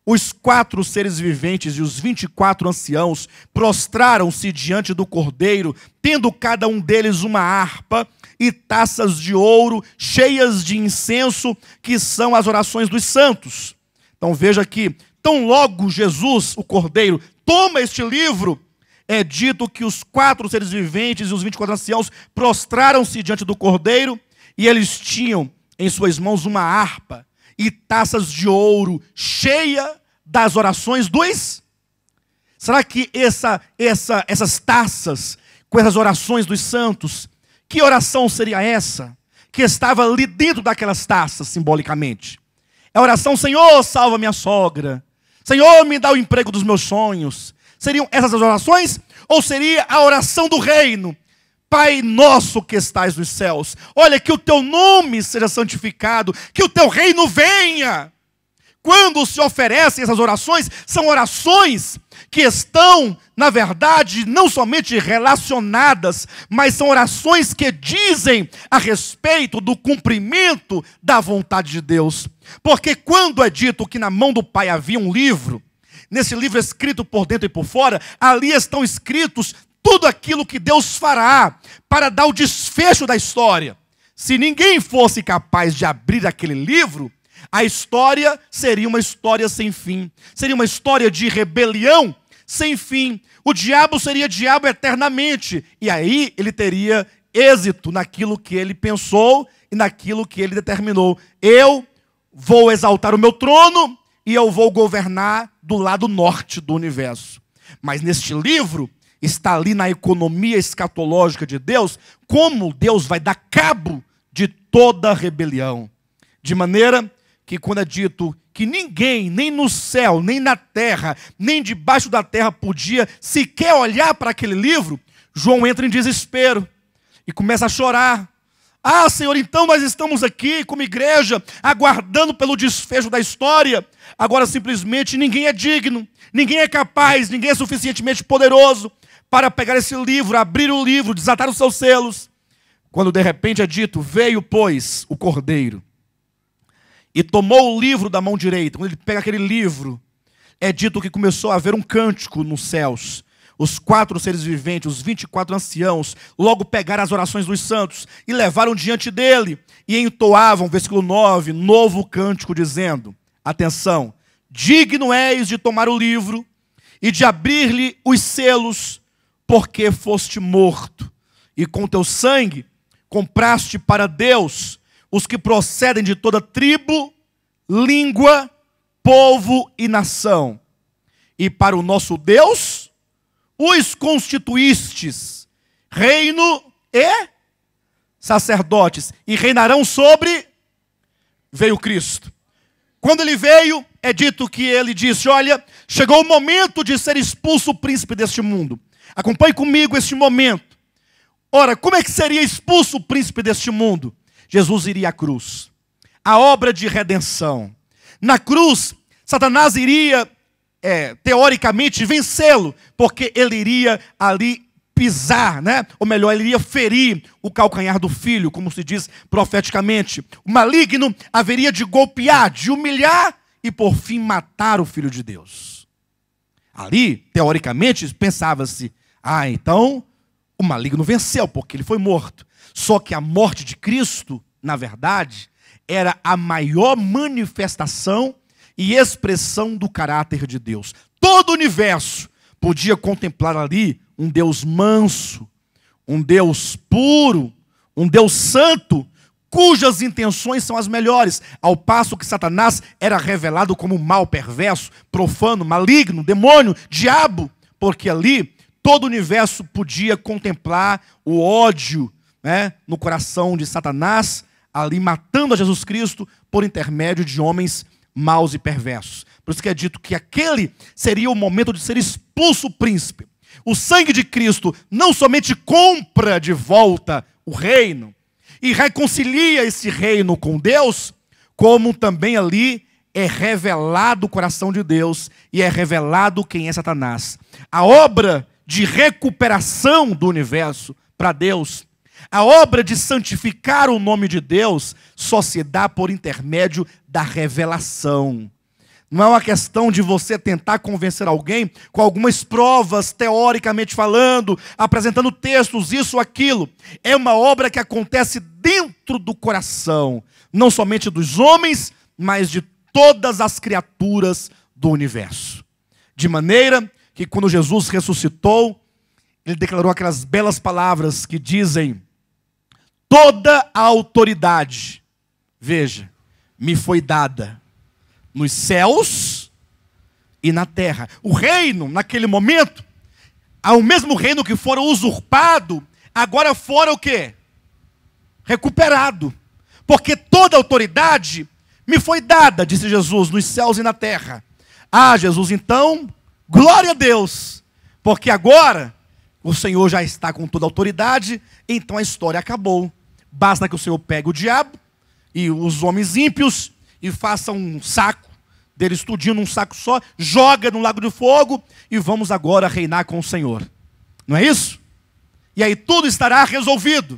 os 4 seres viventes e os 24 anciãos prostraram-se diante do cordeiro, tendo cada um deles uma harpa e taças de ouro cheias de incenso, que são as orações dos santos. Então veja que, tão logo Jesus, o Cordeiro, toma este livro, é dito que os 4 seres viventes e os 24 anciãos prostraram-se diante do Cordeiro, e eles tinham em suas mãos uma harpa e taças de ouro, cheia das orações dos... Será que essas taças, com essas orações dos santos, que oração seria essa? Que estava ali dentro daquelas taças, simbolicamente. É a oração: Senhor, salva minha sogra. Senhor, me dá o emprego dos meus sonhos. Seriam essas as orações? Ou seria a oração do reino? Pai nosso que estais nos céus, olha, que o teu nome seja santificado, que o teu reino venha. Quando se oferecem essas orações, são orações que estão, na verdade, não somente relacionadas, mas são orações que dizem a respeito do cumprimento da vontade de Deus. Porque quando é dito que na mão do Pai havia um livro, nesse livro escrito por dentro e por fora, ali estão escritos tudo aquilo que Deus fará para dar o desfecho da história. Se ninguém fosse capaz de abrir aquele livro, a história seria uma história sem fim. Seria uma história de rebelião sem fim. O diabo seria diabo eternamente. E aí ele teria êxito naquilo que ele pensou e naquilo que ele determinou. Eu vou exaltar o meu trono e eu vou governar do lado norte do universo. Mas neste livro está ali na economia escatológica de Deus, como Deus vai dar cabo de toda rebelião. De maneira que quando é dito que ninguém, nem no céu, nem na terra, nem debaixo da terra podia sequer olhar para aquele livro, João entra em desespero e começa a chorar. Ah, Senhor, então nós estamos aqui como igreja, aguardando pelo desfecho da história. Agora simplesmente ninguém é digno, ninguém é capaz, ninguém é suficientemente poderoso para pegar esse livro, abrir o livro, desatar os seus selos. Quando de repente é dito: veio, pois, o Cordeiro e tomou o livro da mão direita. Quando ele pega aquele livro, é dito que começou a haver um cântico nos céus. Os 4 seres viventes, os 24 anciãos, logo pegaram as orações dos santos e levaram diante dele e entoavam, versículo 9, novo cântico, dizendo, atenção: digno és de tomar o livro e de abrir-lhe os selos, porque foste morto, e com teu sangue compraste para Deus os que procedem de toda tribo, língua, povo e nação. E para o nosso Deus os constituístes reino e sacerdotes, e reinarão sobre... Veio Cristo. Quando ele veio, é dito que ele disse: olha, chegou o momento de ser expulso o príncipe deste mundo. Acompanhe comigo este momento. Ora, como é que seria expulso o príncipe deste mundo? Jesus iria à cruz. A obra de redenção. Na cruz, Satanás iria, teoricamente, vencê-lo, porque ele iria ali pisar, né? Ou melhor, ele iria ferir o calcanhar do filho, como se diz profeticamente. O maligno haveria de golpear, de humilhar e, por fim, matar o Filho de Deus. Ali, teoricamente, pensava-se: ah, então o maligno venceu, porque ele foi morto. Só que a morte de Cristo, na verdade, era a maior manifestação e expressão do caráter de Deus. Todo o universo podia contemplar ali um Deus manso, um Deus puro, um Deus santo, cujas intenções são as melhores, ao passo que Satanás era revelado como mal, perverso, profano, maligno, demônio, diabo, porque ali todo o universo podia contemplar o ódio, né, no coração de Satanás, ali matando a Jesus Cristo por intermédio de homens maus e perversos. Por isso que é dito que aquele seria o momento de ser expulso o príncipe. O sangue de Cristo não somente compra de volta o reino e reconcilia esse reino com Deus, como também ali é revelado o coração de Deus e é revelado quem é Satanás. A obra de recuperação do universo para Deus, a obra de santificar o nome de Deus, só se dá por intermédio da revelação. Não é uma questão de você tentar convencer alguém com algumas provas, teoricamente falando, apresentando textos, isso ou aquilo. É uma obra que acontece dentro do coração, não somente dos homens, mas de todas as criaturas do universo. De maneira que quando Jesus ressuscitou, ele declarou aquelas belas palavras que dizem: toda a autoridade, veja, me foi dada nos céus e na terra. O reino, naquele momento, ao mesmo reino que fora usurpado, agora fora o quê? Recuperado. Porque toda a autoridade me foi dada, disse Jesus, nos céus e na terra. Ah, Jesus, então, glória a Deus, porque agora o Senhor já está com toda a autoridade, então a história acabou. Basta que o Senhor pegue o diabo e os homens ímpios e faça um saco deles tudinho num saco só, joga no lago de fogo e vamos agora reinar com o Senhor. Não é isso? E aí tudo estará resolvido.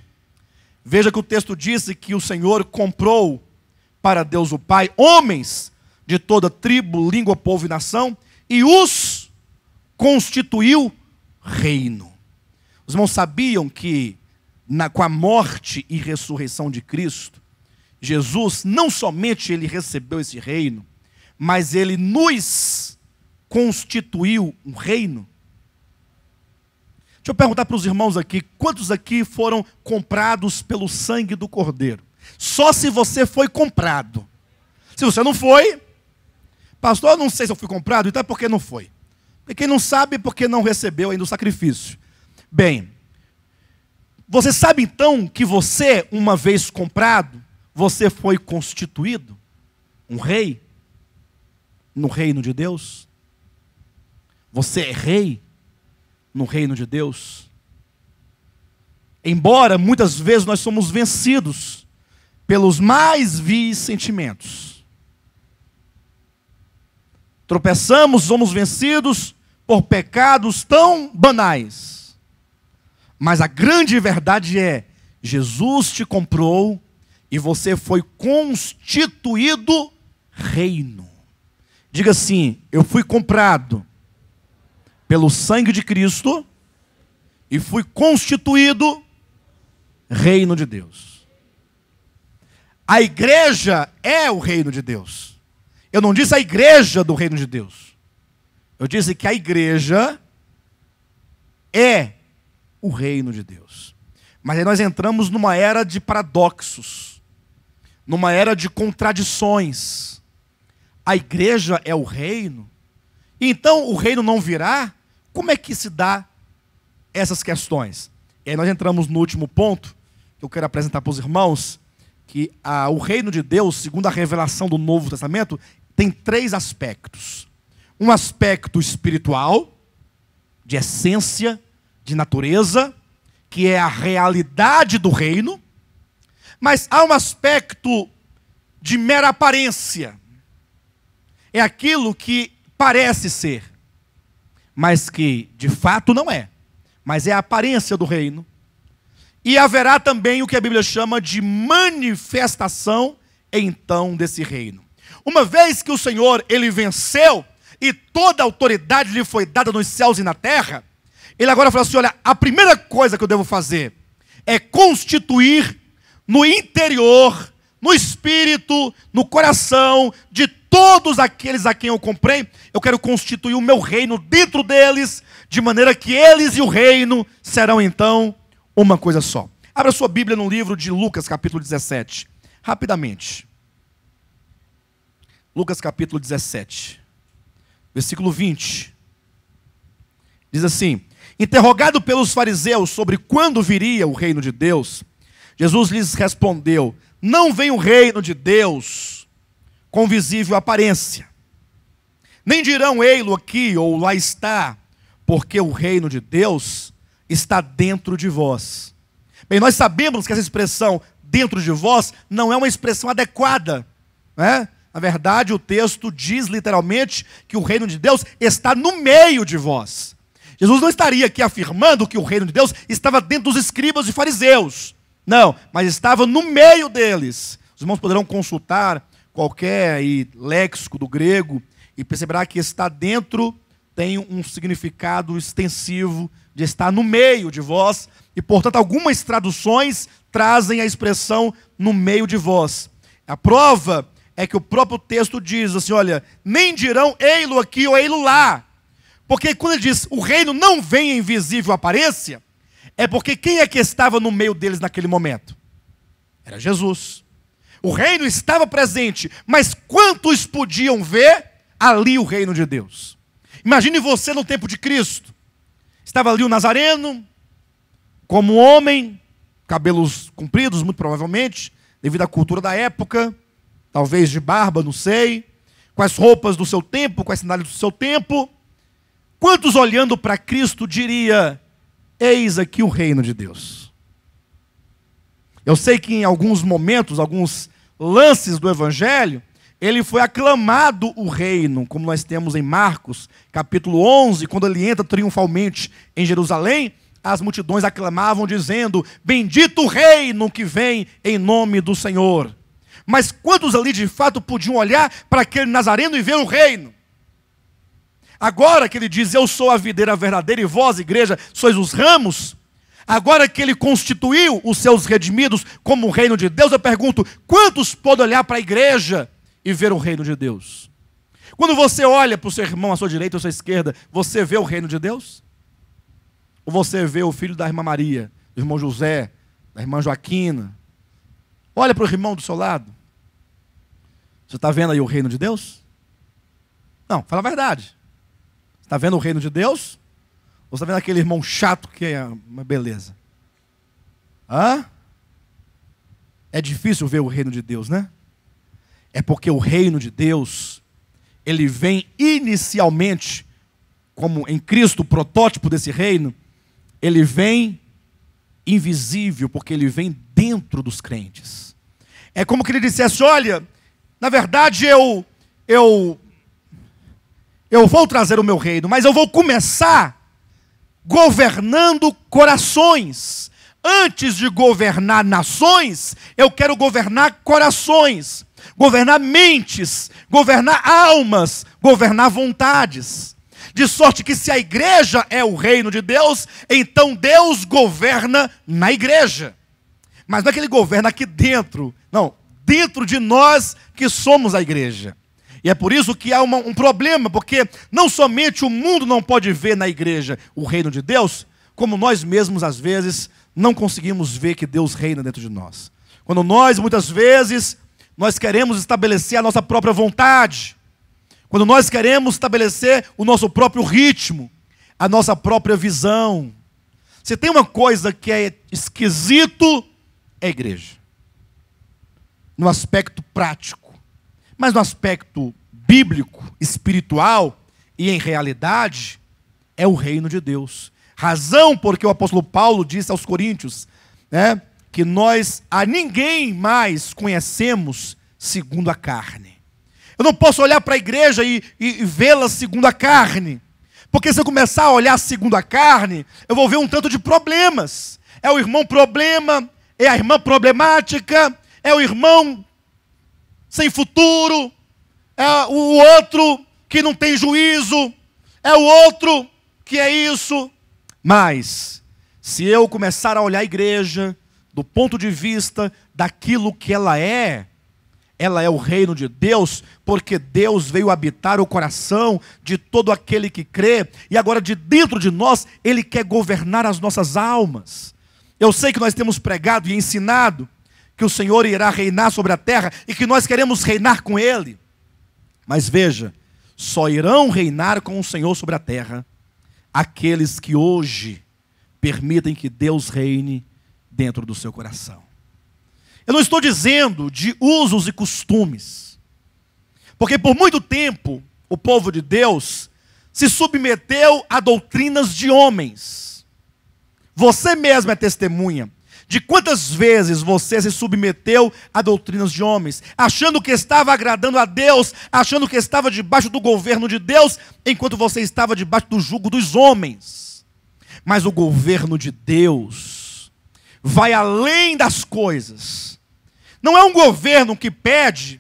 Veja que o texto disse que o Senhor comprou para Deus o Pai homens de toda tribo, língua, povo e nação e os constituiu reino. Os irmãos sabiam que com a morte e ressurreição de Cristo, Jesus não somente ele recebeu esse reino, mas ele nos constituiu um reino. Deixa eu perguntar para os irmãos aqui, quantos aqui foram comprados pelo sangue do Cordeiro? Só se você foi comprado. Se você não foi, pastor, eu não sei se eu fui comprado, então é porque não foi. E quem não sabe é porque não recebeu ainda o sacrifício. Bem, você sabe então que você, uma vez comprado, você foi constituído um rei no reino de Deus? Você é rei no reino de Deus? Embora muitas vezes nós somos vencidos pelos mais vis sentimentos. Tropeçamos, somos vencidos por pecados tão banais. Mas a grande verdade é, Jesus te comprou e você foi constituído reino. Diga assim, eu fui comprado pelo sangue de Cristo e fui constituído reino de Deus. A igreja é o reino de Deus. Eu não disse a igreja do reino de Deus. Eu disse que a igreja é o reino de Deus. Mas aí nós entramos numa era de paradoxos, numa era de contradições. A igreja é o reino, e então o reino não virá? Como é que se dá essas questões? E aí nós entramos no último ponto, que eu quero apresentar para os irmãos, que o reino de Deus, segundo a revelação do Novo Testamento, tem 3 aspectos. Um aspecto espiritual, de essência, de natureza, que é a realidade do reino, mas há um aspecto de mera aparência. É aquilo que parece ser, mas que de fato não é. Mas é a aparência do reino. E haverá também o que a Bíblia chama de manifestação, então, desse reino. Uma vez que o Senhor, ele venceu, e toda a autoridade lhe foi dada nos céus e na terra, ele agora fala assim, olha, a primeira coisa que eu devo fazer é constituir no interior, no espírito, no coração de todos aqueles a quem eu comprei, eu quero constituir o meu reino dentro deles, de maneira que eles e o reino serão então uma coisa só. Abra sua Bíblia no livro de Lucas, capítulo 17, rapidamente. Lucas, capítulo 17, versículo 20. Diz assim, interrogado pelos fariseus sobre quando viria o reino de Deus, Jesus lhes respondeu, não vem o reino de Deus com visível aparência. Nem dirão ei-lo aqui ou lá está, porque o reino de Deus está dentro de vós. Bem, nós sabemos que essa expressão dentro de vós não é uma expressão adequada, né? Na verdade, o texto diz literalmente que o reino de Deus está no meio de vós. Jesus não estaria aqui afirmando que o reino de Deus estava dentro dos escribas e fariseus. Não, mas estava no meio deles. Os irmãos poderão consultar qualquer léxico do grego e perceberá que está dentro tem um significado extensivo de estar no meio de vós. E, portanto, algumas traduções trazem a expressão no meio de vós. A prova é que o próprio texto diz assim, olha, nem dirão ei-lo aqui ou ei-lo lá. Porque quando ele diz, o reino não vem em visível aparência, é porque quem é que estava no meio deles naquele momento? Era Jesus. O reino estava presente, mas quantos podiam ver ali o reino de Deus? Imagine você no tempo de Cristo. Estava ali o Nazareno, como homem, cabelos compridos, muito provavelmente, devido à cultura da época, talvez de barba, não sei, com as roupas do seu tempo, com as sandálias do seu tempo. Quantos olhando para Cristo diria, eis aqui o reino de Deus? Eu sei que em alguns momentos, alguns lances do Evangelho, ele foi aclamado o reino, como nós temos em Marcos, capítulo 11, quando ele entra triunfalmente em Jerusalém, as multidões aclamavam dizendo, bendito o reino que vem em nome do Senhor. Mas quantos ali de fato podiam olhar para aquele Nazareno e ver o reino? Agora que ele diz, eu sou a videira verdadeira e vós, igreja, sois os ramos. Agora que ele constituiu os seus redimidos como o reino de Deus, eu pergunto, quantos podem olhar para a igreja e ver o reino de Deus? Quando você olha para o seu irmão à sua direita ou à sua esquerda, você vê o reino de Deus? Ou você vê o filho da irmã Maria, do irmão José, da irmã Joaquina? Olha para o irmão do seu lado. Você está vendo aí o reino de Deus? Não, fala a verdade. Está vendo o reino de Deus? Ou está vendo aquele irmão chato que é uma beleza? Hã? É difícil ver o reino de Deus, né? É porque o reino de Deus, ele vem inicialmente, como em Cristo, o protótipo desse reino, ele vem invisível, porque ele vem dentro dos crentes. É como que ele dissesse, olha, na verdade eu vou trazer o meu reino, mas eu vou começar governando corações. Antes de governar nações, eu quero governar corações, governar mentes, governar almas, governar vontades. De sorte que se a igreja é o reino de Deus, então Deus governa na igreja. Mas não é que ele governa aqui dentro, não, dentro de nós que somos a igreja. E é por isso que há um problema, porque não somente o mundo não pode ver na igreja o reino de Deus, como nós mesmos, às vezes, não conseguimos ver que Deus reina dentro de nós. Quando nós, muitas vezes, nós queremos estabelecer a nossa própria vontade, quando nós queremos estabelecer o nosso próprio ritmo, a nossa própria visão. Se tem uma coisa que é esquisito, é a igreja. No aspecto prático. Mas no aspecto bíblico, espiritual e em realidade, é o reino de Deus. Razão porque o apóstolo Paulo disse aos Coríntios, né, que nós a ninguém mais conhecemos segundo a carne. Eu não posso olhar para a igreja e vê-la segundo a carne. Porque se eu começar a olhar segundo a carne, eu vou ver um tanto de problemas. É o irmão problema, é a irmã problemática, é o irmão sem futuro, é o outro que não tem juízo, é o outro que é isso. Mas, se eu começar a olhar a igreja do ponto de vista daquilo que ela é o reino de Deus, porque Deus veio habitar o coração de todo aquele que crê, e agora de dentro de nós, Ele quer governar as nossas almas. Eu sei que nós temos pregado e ensinado que o Senhor irá reinar sobre a terra, e que nós queremos reinar com Ele. Mas veja, só irão reinar com o Senhor sobre a terra aqueles que hoje permitem que Deus reine dentro do seu coração. Eu não estou dizendo de usos e costumes, porque por muito tempo o povo de Deus se submeteu a doutrinas de homens. Você mesmo é testemunha de quantas vezes você se submeteu a doutrinas de homens, achando que estava agradando a Deus, achando que estava debaixo do governo de Deus, enquanto você estava debaixo do jugo dos homens. Mas o governo de Deus vai além das coisas. Não é um governo que pede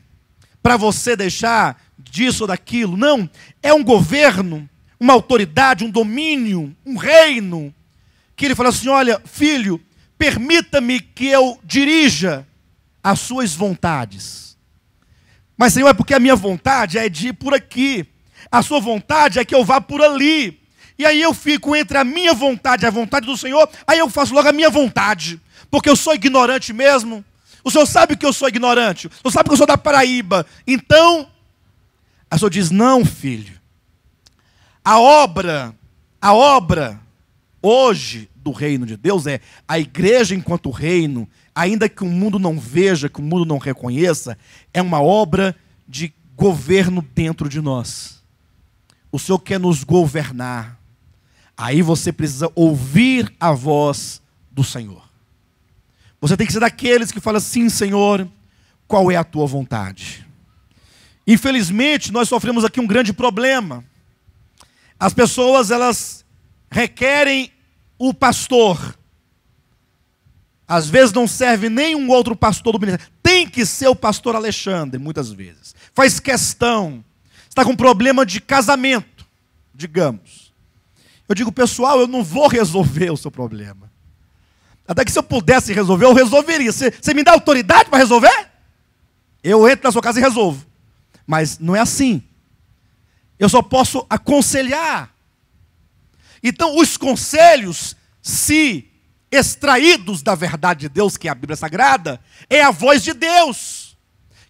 para você deixar disso ou daquilo. Não, é um governo, uma autoridade, um domínio, um reino, que ele fala assim, olha, filho, permita-me que eu dirija as suas vontades. Mas, Senhor, é porque a minha vontade é de ir por aqui. A sua vontade é que eu vá por ali. E aí eu fico entre a minha vontade e a vontade do Senhor, aí eu faço logo a minha vontade. Porque eu sou ignorante mesmo. O Senhor sabe que eu sou ignorante. O Senhor sabe que eu sou da Paraíba. Então, o Senhor diz, não, filho. A obra hoje do reino de Deus é a igreja enquanto reino, ainda que o mundo não veja, que o mundo não reconheça, é uma obra de governo dentro de nós. O Senhor quer nos governar. Aí você precisa ouvir a voz do Senhor. Você tem que ser daqueles que falam, sim, Senhor, qual é a tua vontade? Infelizmente, nós sofremos aqui um grande problema. As pessoas, elas requerem o pastor. Às vezes não serve nenhum outro pastor do ministério. Tem que ser o pastor Alexandre, muitas vezes. Faz questão. Está com problema de casamento, digamos. Eu digo, pessoal, eu não vou resolver o seu problema. Até que se eu pudesse resolver, eu resolveria. Você me dá autoridade para resolver? Eu entro na sua casa e resolvo. Mas não é assim. Eu só posso aconselhar. Então, os conselhos, se extraídos da verdade de Deus, que é a Bíblia Sagrada, é a voz de Deus,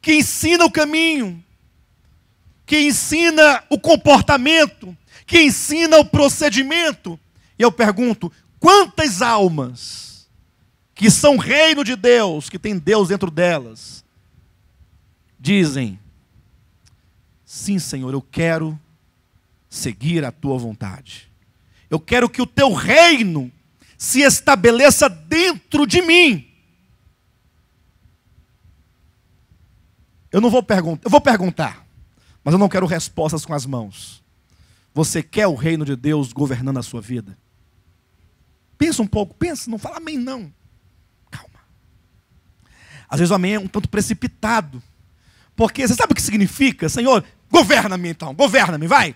que ensina o caminho, que ensina o comportamento, que ensina o procedimento. E eu pergunto, quantas almas que são reino de Deus, que tem Deus dentro delas, dizem, sim, Senhor, eu quero seguir a tua vontade. Eu quero que o teu reino se estabeleça dentro de mim. Eu não vou perguntar, eu vou perguntar, mas eu não quero respostas com as mãos. Você quer o reino de Deus governando a sua vida? Pensa um pouco, pensa, não fala amém não. Calma. Às vezes o amém é um tanto precipitado. Porque você sabe o que significa? Senhor, governa-me então, governa-me, vai.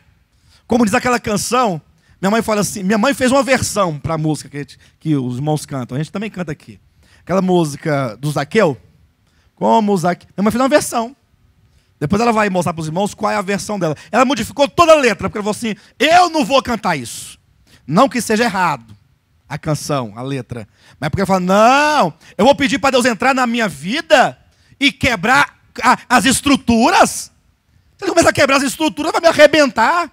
Como diz aquela canção, minha mãe fala assim, minha mãe fez uma versão para a música que os irmãos cantam, a gente também canta aqui. Aquela música do Zaqueu, como o Zaqueu, minha mãe fez uma versão. Depois ela vai mostrar para os irmãos qual é a versão dela. Ela modificou toda a letra, porque ela falou assim, eu não vou cantar isso. Não que seja errado a canção, a letra. Mas porque ela fala, não, eu vou pedir para Deus entrar na minha vida e quebrar as estruturas. Se ele começar a quebrar as estruturas, vai me arrebentar.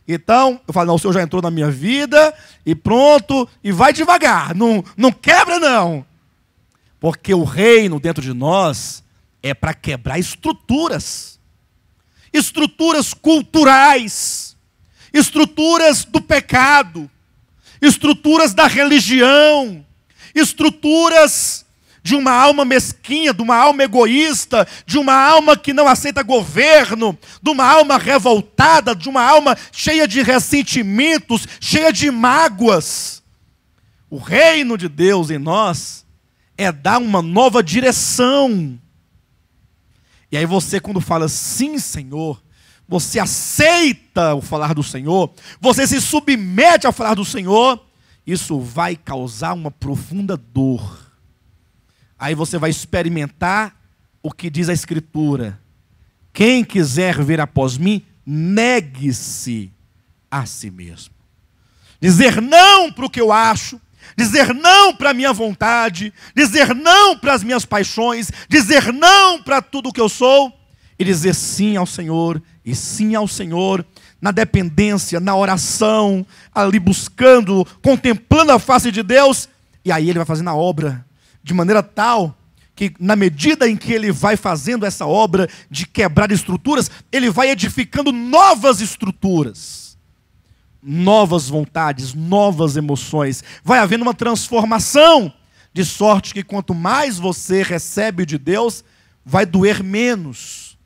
Então, eu falo, não, o Senhor já entrou na minha vida, e pronto, e vai devagar. Não quebra não. Porque o reino dentro de nós é para quebrar estruturas. Estruturas culturais, estruturas do pecado, estruturas da religião, estruturas de uma alma mesquinha, de uma alma egoísta, de uma alma que não aceita governo, de uma alma revoltada, de uma alma cheia de ressentimentos, cheia de mágoas. O reino de Deus em nós é dar uma nova direção. E aí você, quando fala sim, Senhor, você aceita o falar do Senhor, você se submete ao falar do Senhor, isso vai causar uma profunda dor. Aí você vai experimentar o que diz a Escritura. Quem quiser vir após mim, negue-se a si mesmo. Dizer não para o que eu acho, dizer não para a minha vontade, dizer não para as minhas paixões, dizer não para tudo o que eu sou, e dizer sim ao Senhor, e sim ao Senhor, na dependência, na oração, ali buscando, contemplando a face de Deus, e aí Ele vai fazendo a obra, de maneira tal, que na medida em que Ele vai fazendo essa obra de quebrar estruturas, Ele vai edificando novas estruturas. Novas vontades, novas emoções. Vai havendo uma transformação, de sorte que quanto mais você recebe de Deus, vai doer menos,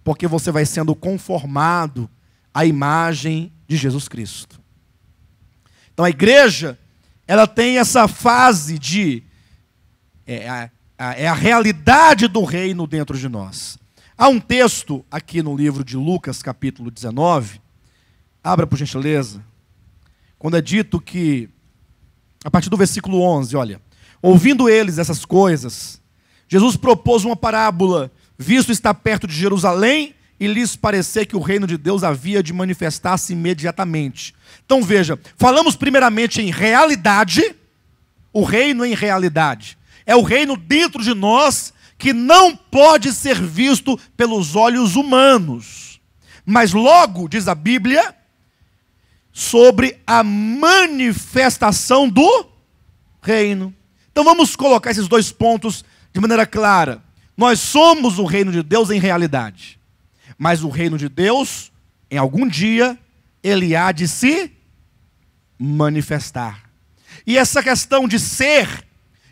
porque você vai sendo conformado à imagem de Jesus Cristo. Então a igreja, ela tem essa fase de é a realidade do reino dentro de nós. Há um texto aqui no livro de Lucas, capítulo 19, abra por gentileza, quando é dito que, a partir do versículo 11, olha, ouvindo eles essas coisas, Jesus propôs uma parábola, visto estar perto de Jerusalém e lhes parecer que o reino de Deus havia de manifestar-se imediatamente. Então veja, falamos primeiramente em realidade, o reino em realidade. É o reino dentro de nós que não pode ser visto pelos olhos humanos. Mas logo, diz a Bíblia, sobre a manifestação do reino. Então vamos colocar esses dois pontos de maneira clara. Nós somos o reino de Deus em realidade. Mas o reino de Deus, em algum dia, ele há de se manifestar. E essa questão de ser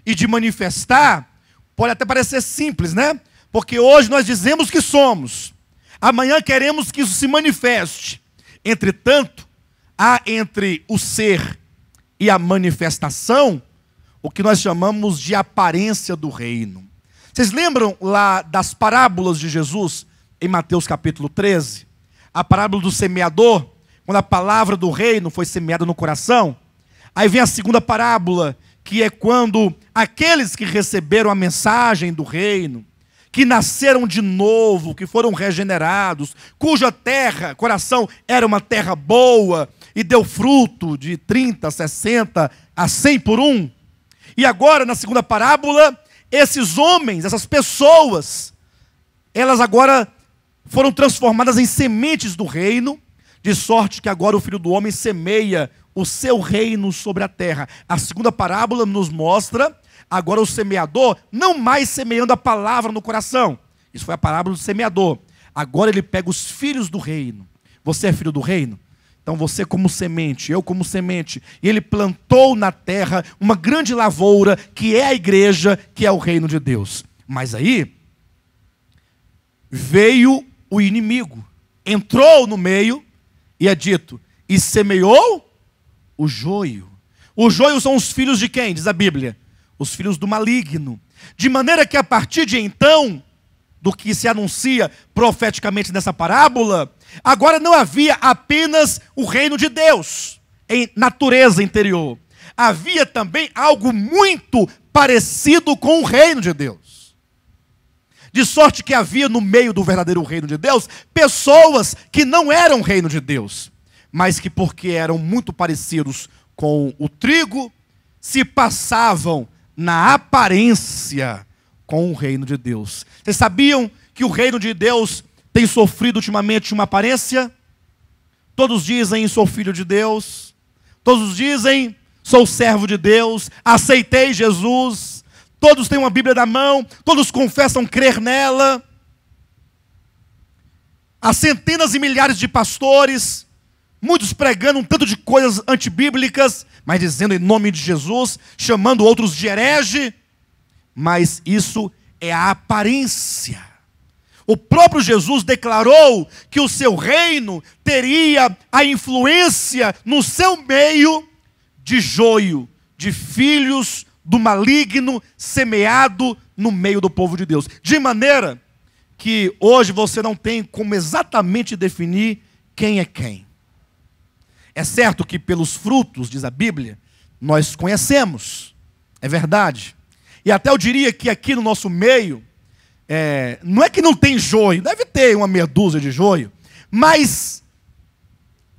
e de manifestar pode até parecer simples, né? Porque hoje nós dizemos que somos. Amanhã queremos que isso se manifeste. Entretanto, há entre o ser e a manifestação o que nós chamamos de aparência do reino. Vocês lembram lá das parábolas de Jesus em Mateus capítulo 13? A parábola do semeador, quando a palavra do reino foi semeada no coração. Aí vem a segunda parábola, que é quando aqueles que receberam a mensagem do reino, que nasceram de novo, que foram regenerados, cuja terra, coração, era uma terra boa e deu fruto de 30, 60 a 100 por um. E agora, na segunda parábola, esses homens, essas pessoas, elas agora foram transformadas em sementes do reino, de sorte que agora o Filho do Homem semeia o seu reino sobre a terra. A segunda parábola nos mostra agora o semeador não mais semeando a palavra no coração. Isso foi a parábola do semeador. Agora ele pega os filhos do reino. Você é filho do reino? Então você como semente, eu como semente. E ele plantou na terra uma grande lavoura, que é a igreja, que é o reino de Deus. Mas aí veio o inimigo, entrou no meio e é dito, e semeou o joio. O joio são os filhos de quem? Diz a Bíblia. Os filhos do maligno. De maneira que a partir de então, do que se anuncia profeticamente nessa parábola, agora não havia apenas o reino de Deus em natureza interior. Havia também algo muito parecido com o reino de Deus. De sorte que havia no meio do verdadeiro reino de Deus pessoas que não eram reino de Deus, mas que porque eram muito parecidos com o trigo, se passavam na aparência com o reino de Deus. Vocês sabiam que o reino de Deus tem sofrido ultimamente uma aparência? Todos dizem, sou filho de Deus. Todos dizem, sou servo de Deus. Aceitei Jesus. Todos têm uma Bíblia na mão. Todos confessam crer nela. Há centenas e milhares de pastores, muitos pregando um tanto de coisas antibíblicas, mas dizendo em nome de Jesus, chamando outros de herege. Mas isso é a aparência. O próprio Jesus declarou que o seu reino teria a influência no seu meio de joio, de filhos do maligno semeado no meio do povo de Deus. De maneira que hoje você não tem como exatamente definir quem é quem. É certo que pelos frutos, diz a Bíblia, nós conhecemos. É verdade. E até eu diria que aqui no nosso meio, não é que não tem joio, deve ter uma meia dúzia de joio, mas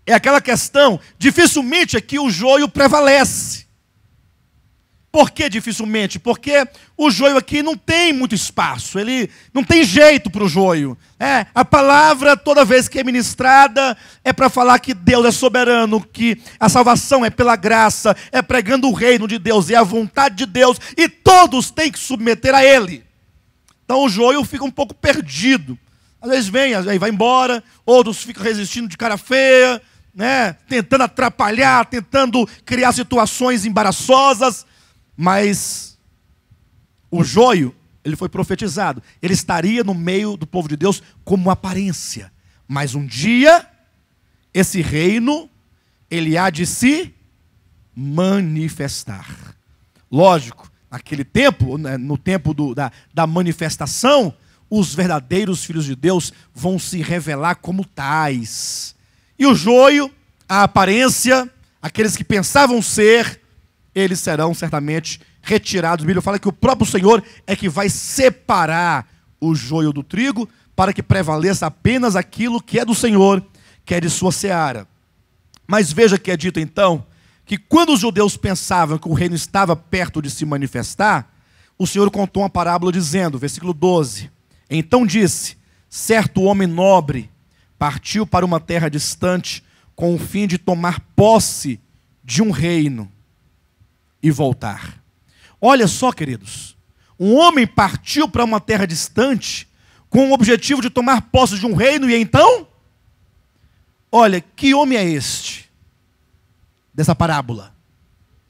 é aquela questão, dificilmente aqui o joio prevalece. Por que dificilmente? Porque o joio aqui não tem muito espaço, ele não tem jeito para o joio. A palavra, toda vez que é ministrada, é para falar que Deus é soberano, que a salvação é pela graça, é pregando o reino de Deus, é a vontade de Deus, e todos têm que submeter a Ele. Então o joio fica um pouco perdido. Às vezes vem, aí vai embora, outros ficam resistindo de cara feia, né? Tentando atrapalhar, tentando criar situações embaraçosas. Mas o joio, ele foi profetizado. Ele estaria no meio do povo de Deus como aparência. Mas um dia, esse reino, ele há de se manifestar. Lógico, naquele tempo, no tempo da manifestação, os verdadeiros filhos de Deus vão se revelar como tais. E o joio, a aparência, aqueles que pensavam ser, eles serão certamente retirados. A Bíblia fala que o próprio Senhor é que vai separar o joio do trigo, para que prevaleça apenas aquilo que é do Senhor, que é de sua seara. Mas veja que é dito então, que quando os judeus pensavam que o reino estava perto de se manifestar, o Senhor contou uma parábola dizendo, versículo 12, então disse, certo homem nobre partiu para uma terra distante com o fim de tomar posse de um reino e voltar. Olha só, queridos, um homem partiu para uma terra distante com o objetivo de tomar posse de um reino e então, olha, que homem é este dessa parábola?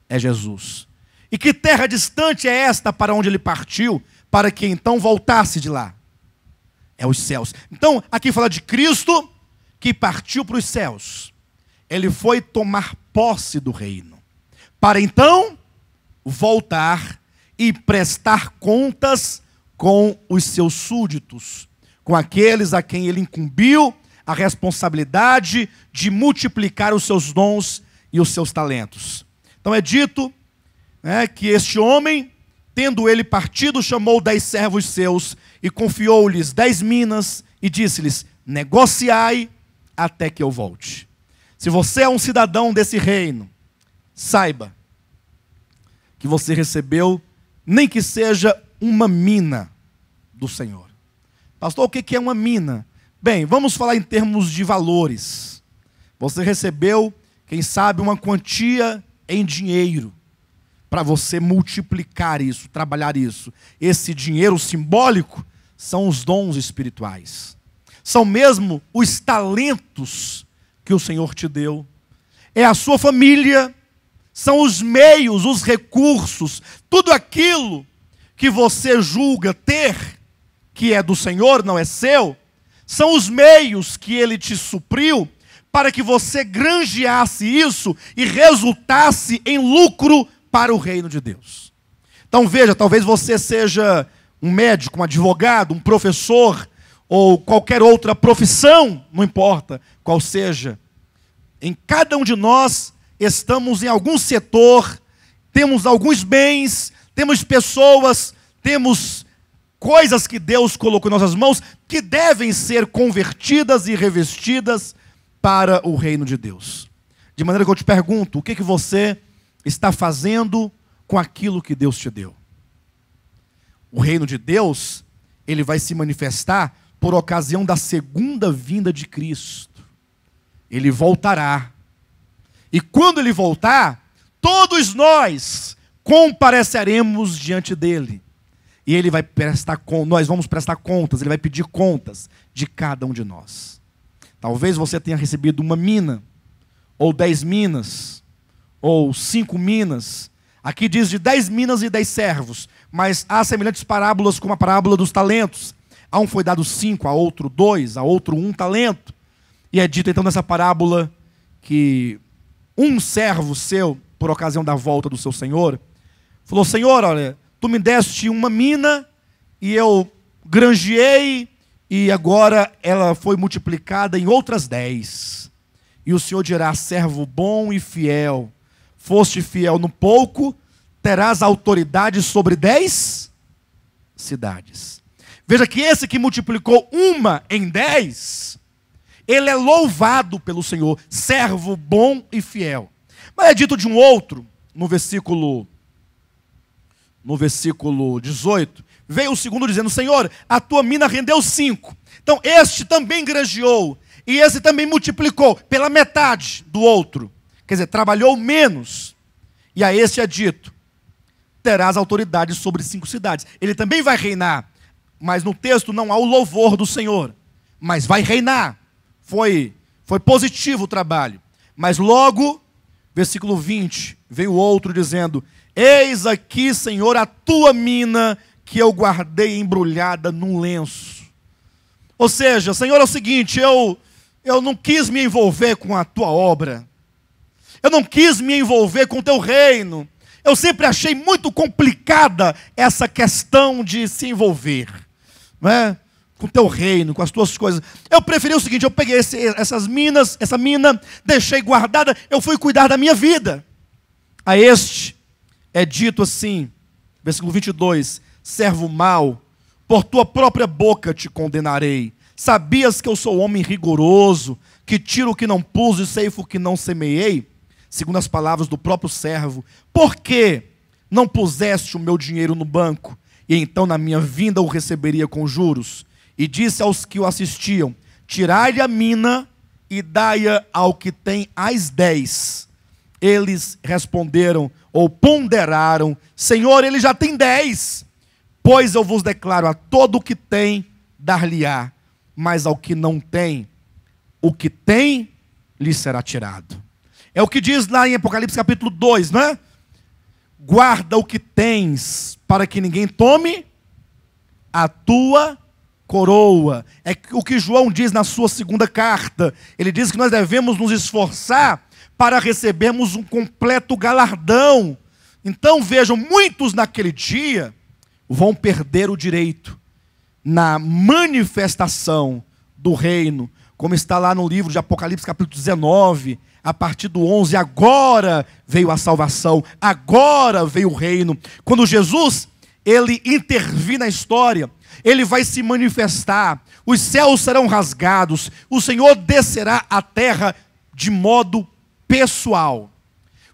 É Jesus. E que terra distante é esta para onde ele partiu, para que então voltasse de lá? É os céus. Então, aqui fala de Cristo que partiu para os céus. Ele foi tomar posse do reino, para então voltar e prestar contas com os seus súditos, com aqueles a quem ele incumbiu a responsabilidade de multiplicar os seus dons e os seus talentos. Então é dito que este homem, tendo ele partido, chamou 10 servos seus e confiou-lhes 10 minas e disse-lhes, negociai até que eu volte. Se você é um cidadão desse reino, saiba que você recebeu, nem que seja uma mina do Senhor. Pastor, o que é uma mina? Bem, vamos falar em termos de valores. Você recebeu, quem sabe, uma quantia em dinheiro, para você multiplicar isso, trabalhar isso. Esse dinheiro simbólico são os dons espirituais. São mesmo os talentos que o Senhor te deu. É a sua família, são os meios, os recursos, tudo aquilo que você julga ter, que é do Senhor, não é seu, são os meios que Ele te supriu para que você granjeasse isso e resultasse em lucro para o reino de Deus. Então veja, talvez você seja um médico, um advogado, um professor, ou qualquer outra profissão, não importa qual seja. Em cada um de nós estamos em algum setor, temos alguns bens, temos pessoas, temos coisas que Deus colocou em nossas mãos que devem ser convertidas e revestidas para o reino de Deus. De maneira que eu te pergunto, o que você está fazendo com aquilo que Deus te deu? O reino de Deus, ele vai se manifestar por ocasião da segunda vinda de Cristo. Ele voltará. E quando ele voltar, todos nós compareceremos diante dele. E ele vai prestar contas, nós vamos prestar contas, ele vai pedir contas de cada um de nós. Talvez você tenha recebido uma mina, ou 10 minas, ou 5 minas. Aqui diz de 10 minas e 10 servos, mas há semelhantes parábolas como a parábola dos talentos. A um foi dado 5, a outro 2, a outro 1 talento. E é dito então nessa parábola que um servo seu, por ocasião da volta do seu senhor, falou, Senhor, olha, tu me deste uma mina e eu granjeei e agora ela foi multiplicada em outras 10. E o Senhor dirá, servo bom e fiel, foste fiel no pouco, terás autoridade sobre 10 cidades. Veja que esse que multiplicou uma em 10, ele é louvado pelo Senhor, servo bom e fiel. Mas é dito de um outro, no versículo 18, veio o segundo dizendo, Senhor, a tua mina rendeu 5. Então este também granjeou, e esse também multiplicou pela metade do outro. Quer dizer, trabalhou menos. E a este é dito, terás autoridade sobre 5 cidades. Ele também vai reinar. Mas no texto não há o louvor do Senhor, mas vai reinar. Foi positivo o trabalho. Mas logo, versículo 20, veio outro dizendo, eis aqui, Senhor, a tua mina que eu guardei embrulhada num lenço. Ou seja, Senhor, é o seguinte, eu não quis me envolver com a tua obra. Eu não quis me envolver com o teu reino. Eu sempre achei muito complicada essa questão de se envolver, não é? Com o teu reino, com as tuas coisas. Eu preferi o seguinte, eu peguei essa mina, deixei guardada, eu fui cuidar da minha vida. A este é dito assim, versículo 22, servo mau, por tua própria boca te condenarei. Sabias que eu sou homem rigoroso, que tiro o que não pus e ceifo o que não semeei? Segundo as palavras do próprio servo. Por que não puseste o meu dinheiro no banco, e então na minha vinda o receberia com juros? E disse aos que o assistiam: tirai-lhe a mina e dai-a ao que tem as 10. Eles responderam, ou ponderaram: Senhor, ele já tem 10. Pois eu vos declaro, a todo o que tem, dar-lhe-á, mas ao que não tem, o que tem, lhe será tirado. É o que diz lá em Apocalipse capítulo 2, não é? Guarda o que tens, para que ninguém tome a tua coroa. É o que João diz na sua segunda carta. Ele diz que nós devemos nos esforçar para recebermos um completo galardão. Então vejam, muitos naquele dia vão perder o direito na manifestação do reino, como está lá no livro de Apocalipse capítulo 19, a partir do 11, agora veio a salvação, agora veio o reino. Quando Jesus, ele intervir na história, ele vai se manifestar, os céus serão rasgados, o Senhor descerá à terra de modo pessoal.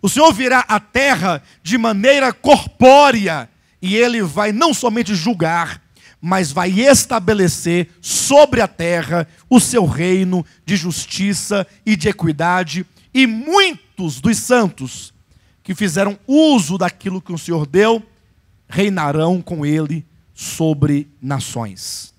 O Senhor virá à terra de maneira corpórea, e ele vai não somente julgar, mas vai estabelecer sobre a terra o seu reino de justiça e de equidade. E muitos dos santos que fizeram uso daquilo que o Senhor deu, reinarão com ele sobre nações.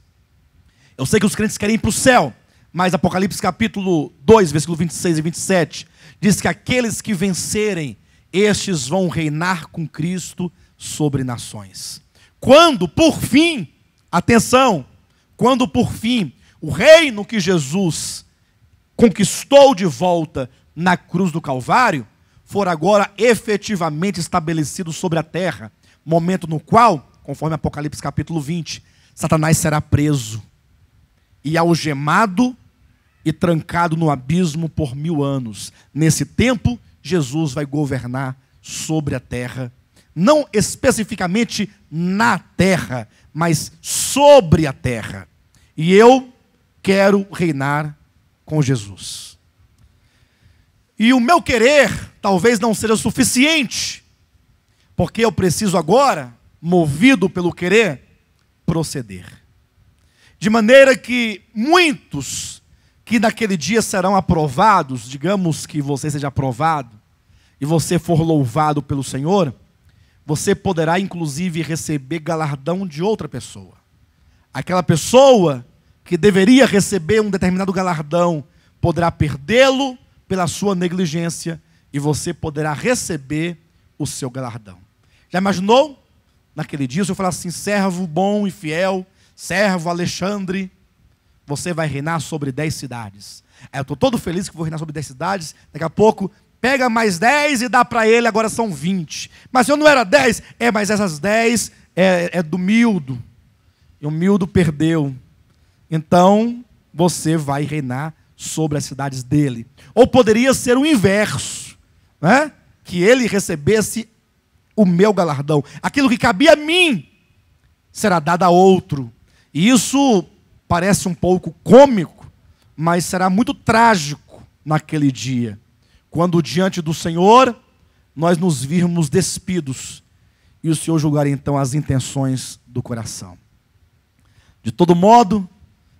Eu sei que os crentes querem ir para o céu, mas Apocalipse capítulo 2, versículo 26 e 27, diz que aqueles que vencerem, estes vão reinar com Cristo sobre nações. Quando, por fim, atenção, quando por fim, o reino que Jesus conquistou de volta na cruz do Calvário, for agora efetivamente estabelecido sobre a terra, momento no qual, conforme Apocalipse capítulo 20, Satanás será preso e algemado e trancado no abismo por 1000 anos. Nesse tempo, Jesus vai governar sobre a terra, não especificamente na terra, mas sobre a terra. E eu quero reinar com Jesus. E o meu querer talvez não seja suficiente, porque eu preciso agora, movido pelo querer, proceder. De maneira que muitos que naquele dia serão aprovados, digamos que você seja aprovado, e você for louvado pelo Senhor, você poderá inclusive receber galardão de outra pessoa. Aquela pessoa que deveria receber um determinado galardão, poderá perdê-lo pela sua negligência, e você poderá receber o seu galardão. Já imaginou? Naquele dia, se eu falar assim: servo bom e fiel, servo Alexandre, você vai reinar sobre 10 cidades. Aí eu estou todo feliz que vou reinar sobre 10 cidades, daqui a pouco, pega mais 10 e dá para ele, agora são 20. Mas eu não era 10, mas essas 10 é do Mildo, e o Mildo perdeu. Então, você vai reinar sobre as cidades dele. Ou poderia ser o inverso, né? Que ele recebesse o meu galardão. Aquilo que cabia a mim será dado a outro. E isso parece um pouco cômico, mas será muito trágico naquele dia, quando diante do Senhor nós nos virmos despidos e o Senhor julgar então as intenções do coração. De todo modo,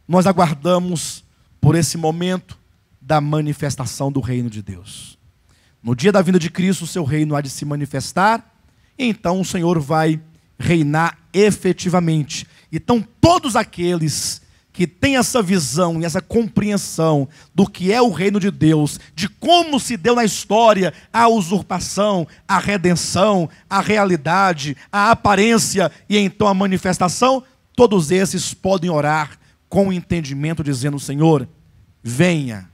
nós aguardamos por esse momento da manifestação do reino de Deus. No dia da vinda de Cristo, o seu reino há de se manifestar, e então o Senhor vai reinar efetivamente. Então todos aqueles que têm essa visão e essa compreensão do que é o reino de Deus, de como se deu na história a usurpação, a redenção, a realidade, a aparência e então a manifestação, todos esses podem orar com o entendimento, dizendo: Senhor, venha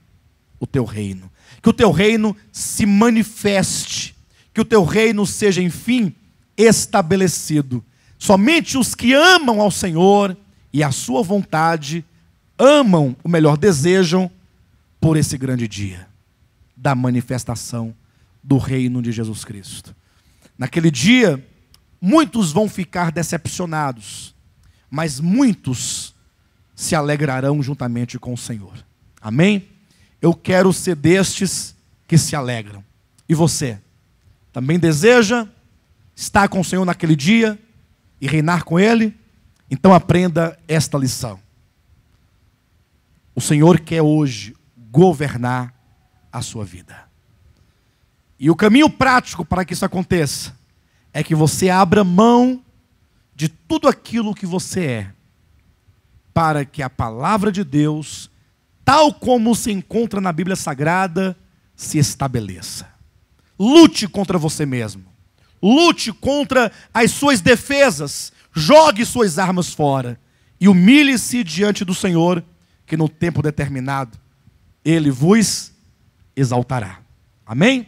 o teu reino. Que o teu reino se manifeste, que o teu reino seja, enfim, estabelecido. Somente os que amam ao Senhor e a sua vontade, amam, ou melhor, desejam por esse grande dia da manifestação do reino de Jesus Cristo. Naquele dia, muitos vão ficar decepcionados, mas muitos se alegrarão juntamente com o Senhor. Amém? Eu quero ser destes que se alegram. E você? Também deseja estar com o Senhor naquele dia e reinar com Ele? Então aprenda esta lição. O Senhor quer hoje governar a sua vida. E o caminho prático para que isso aconteça é que você abra mão de tudo aquilo que você é, para que a palavra de Deus, tal como se encontra na Bíblia Sagrada, se estabeleça. Lute contra você mesmo. Lute contra as suas defesas. Jogue suas armas fora. E humilhe-se diante do Senhor, que no tempo determinado Ele vos exaltará. Amém?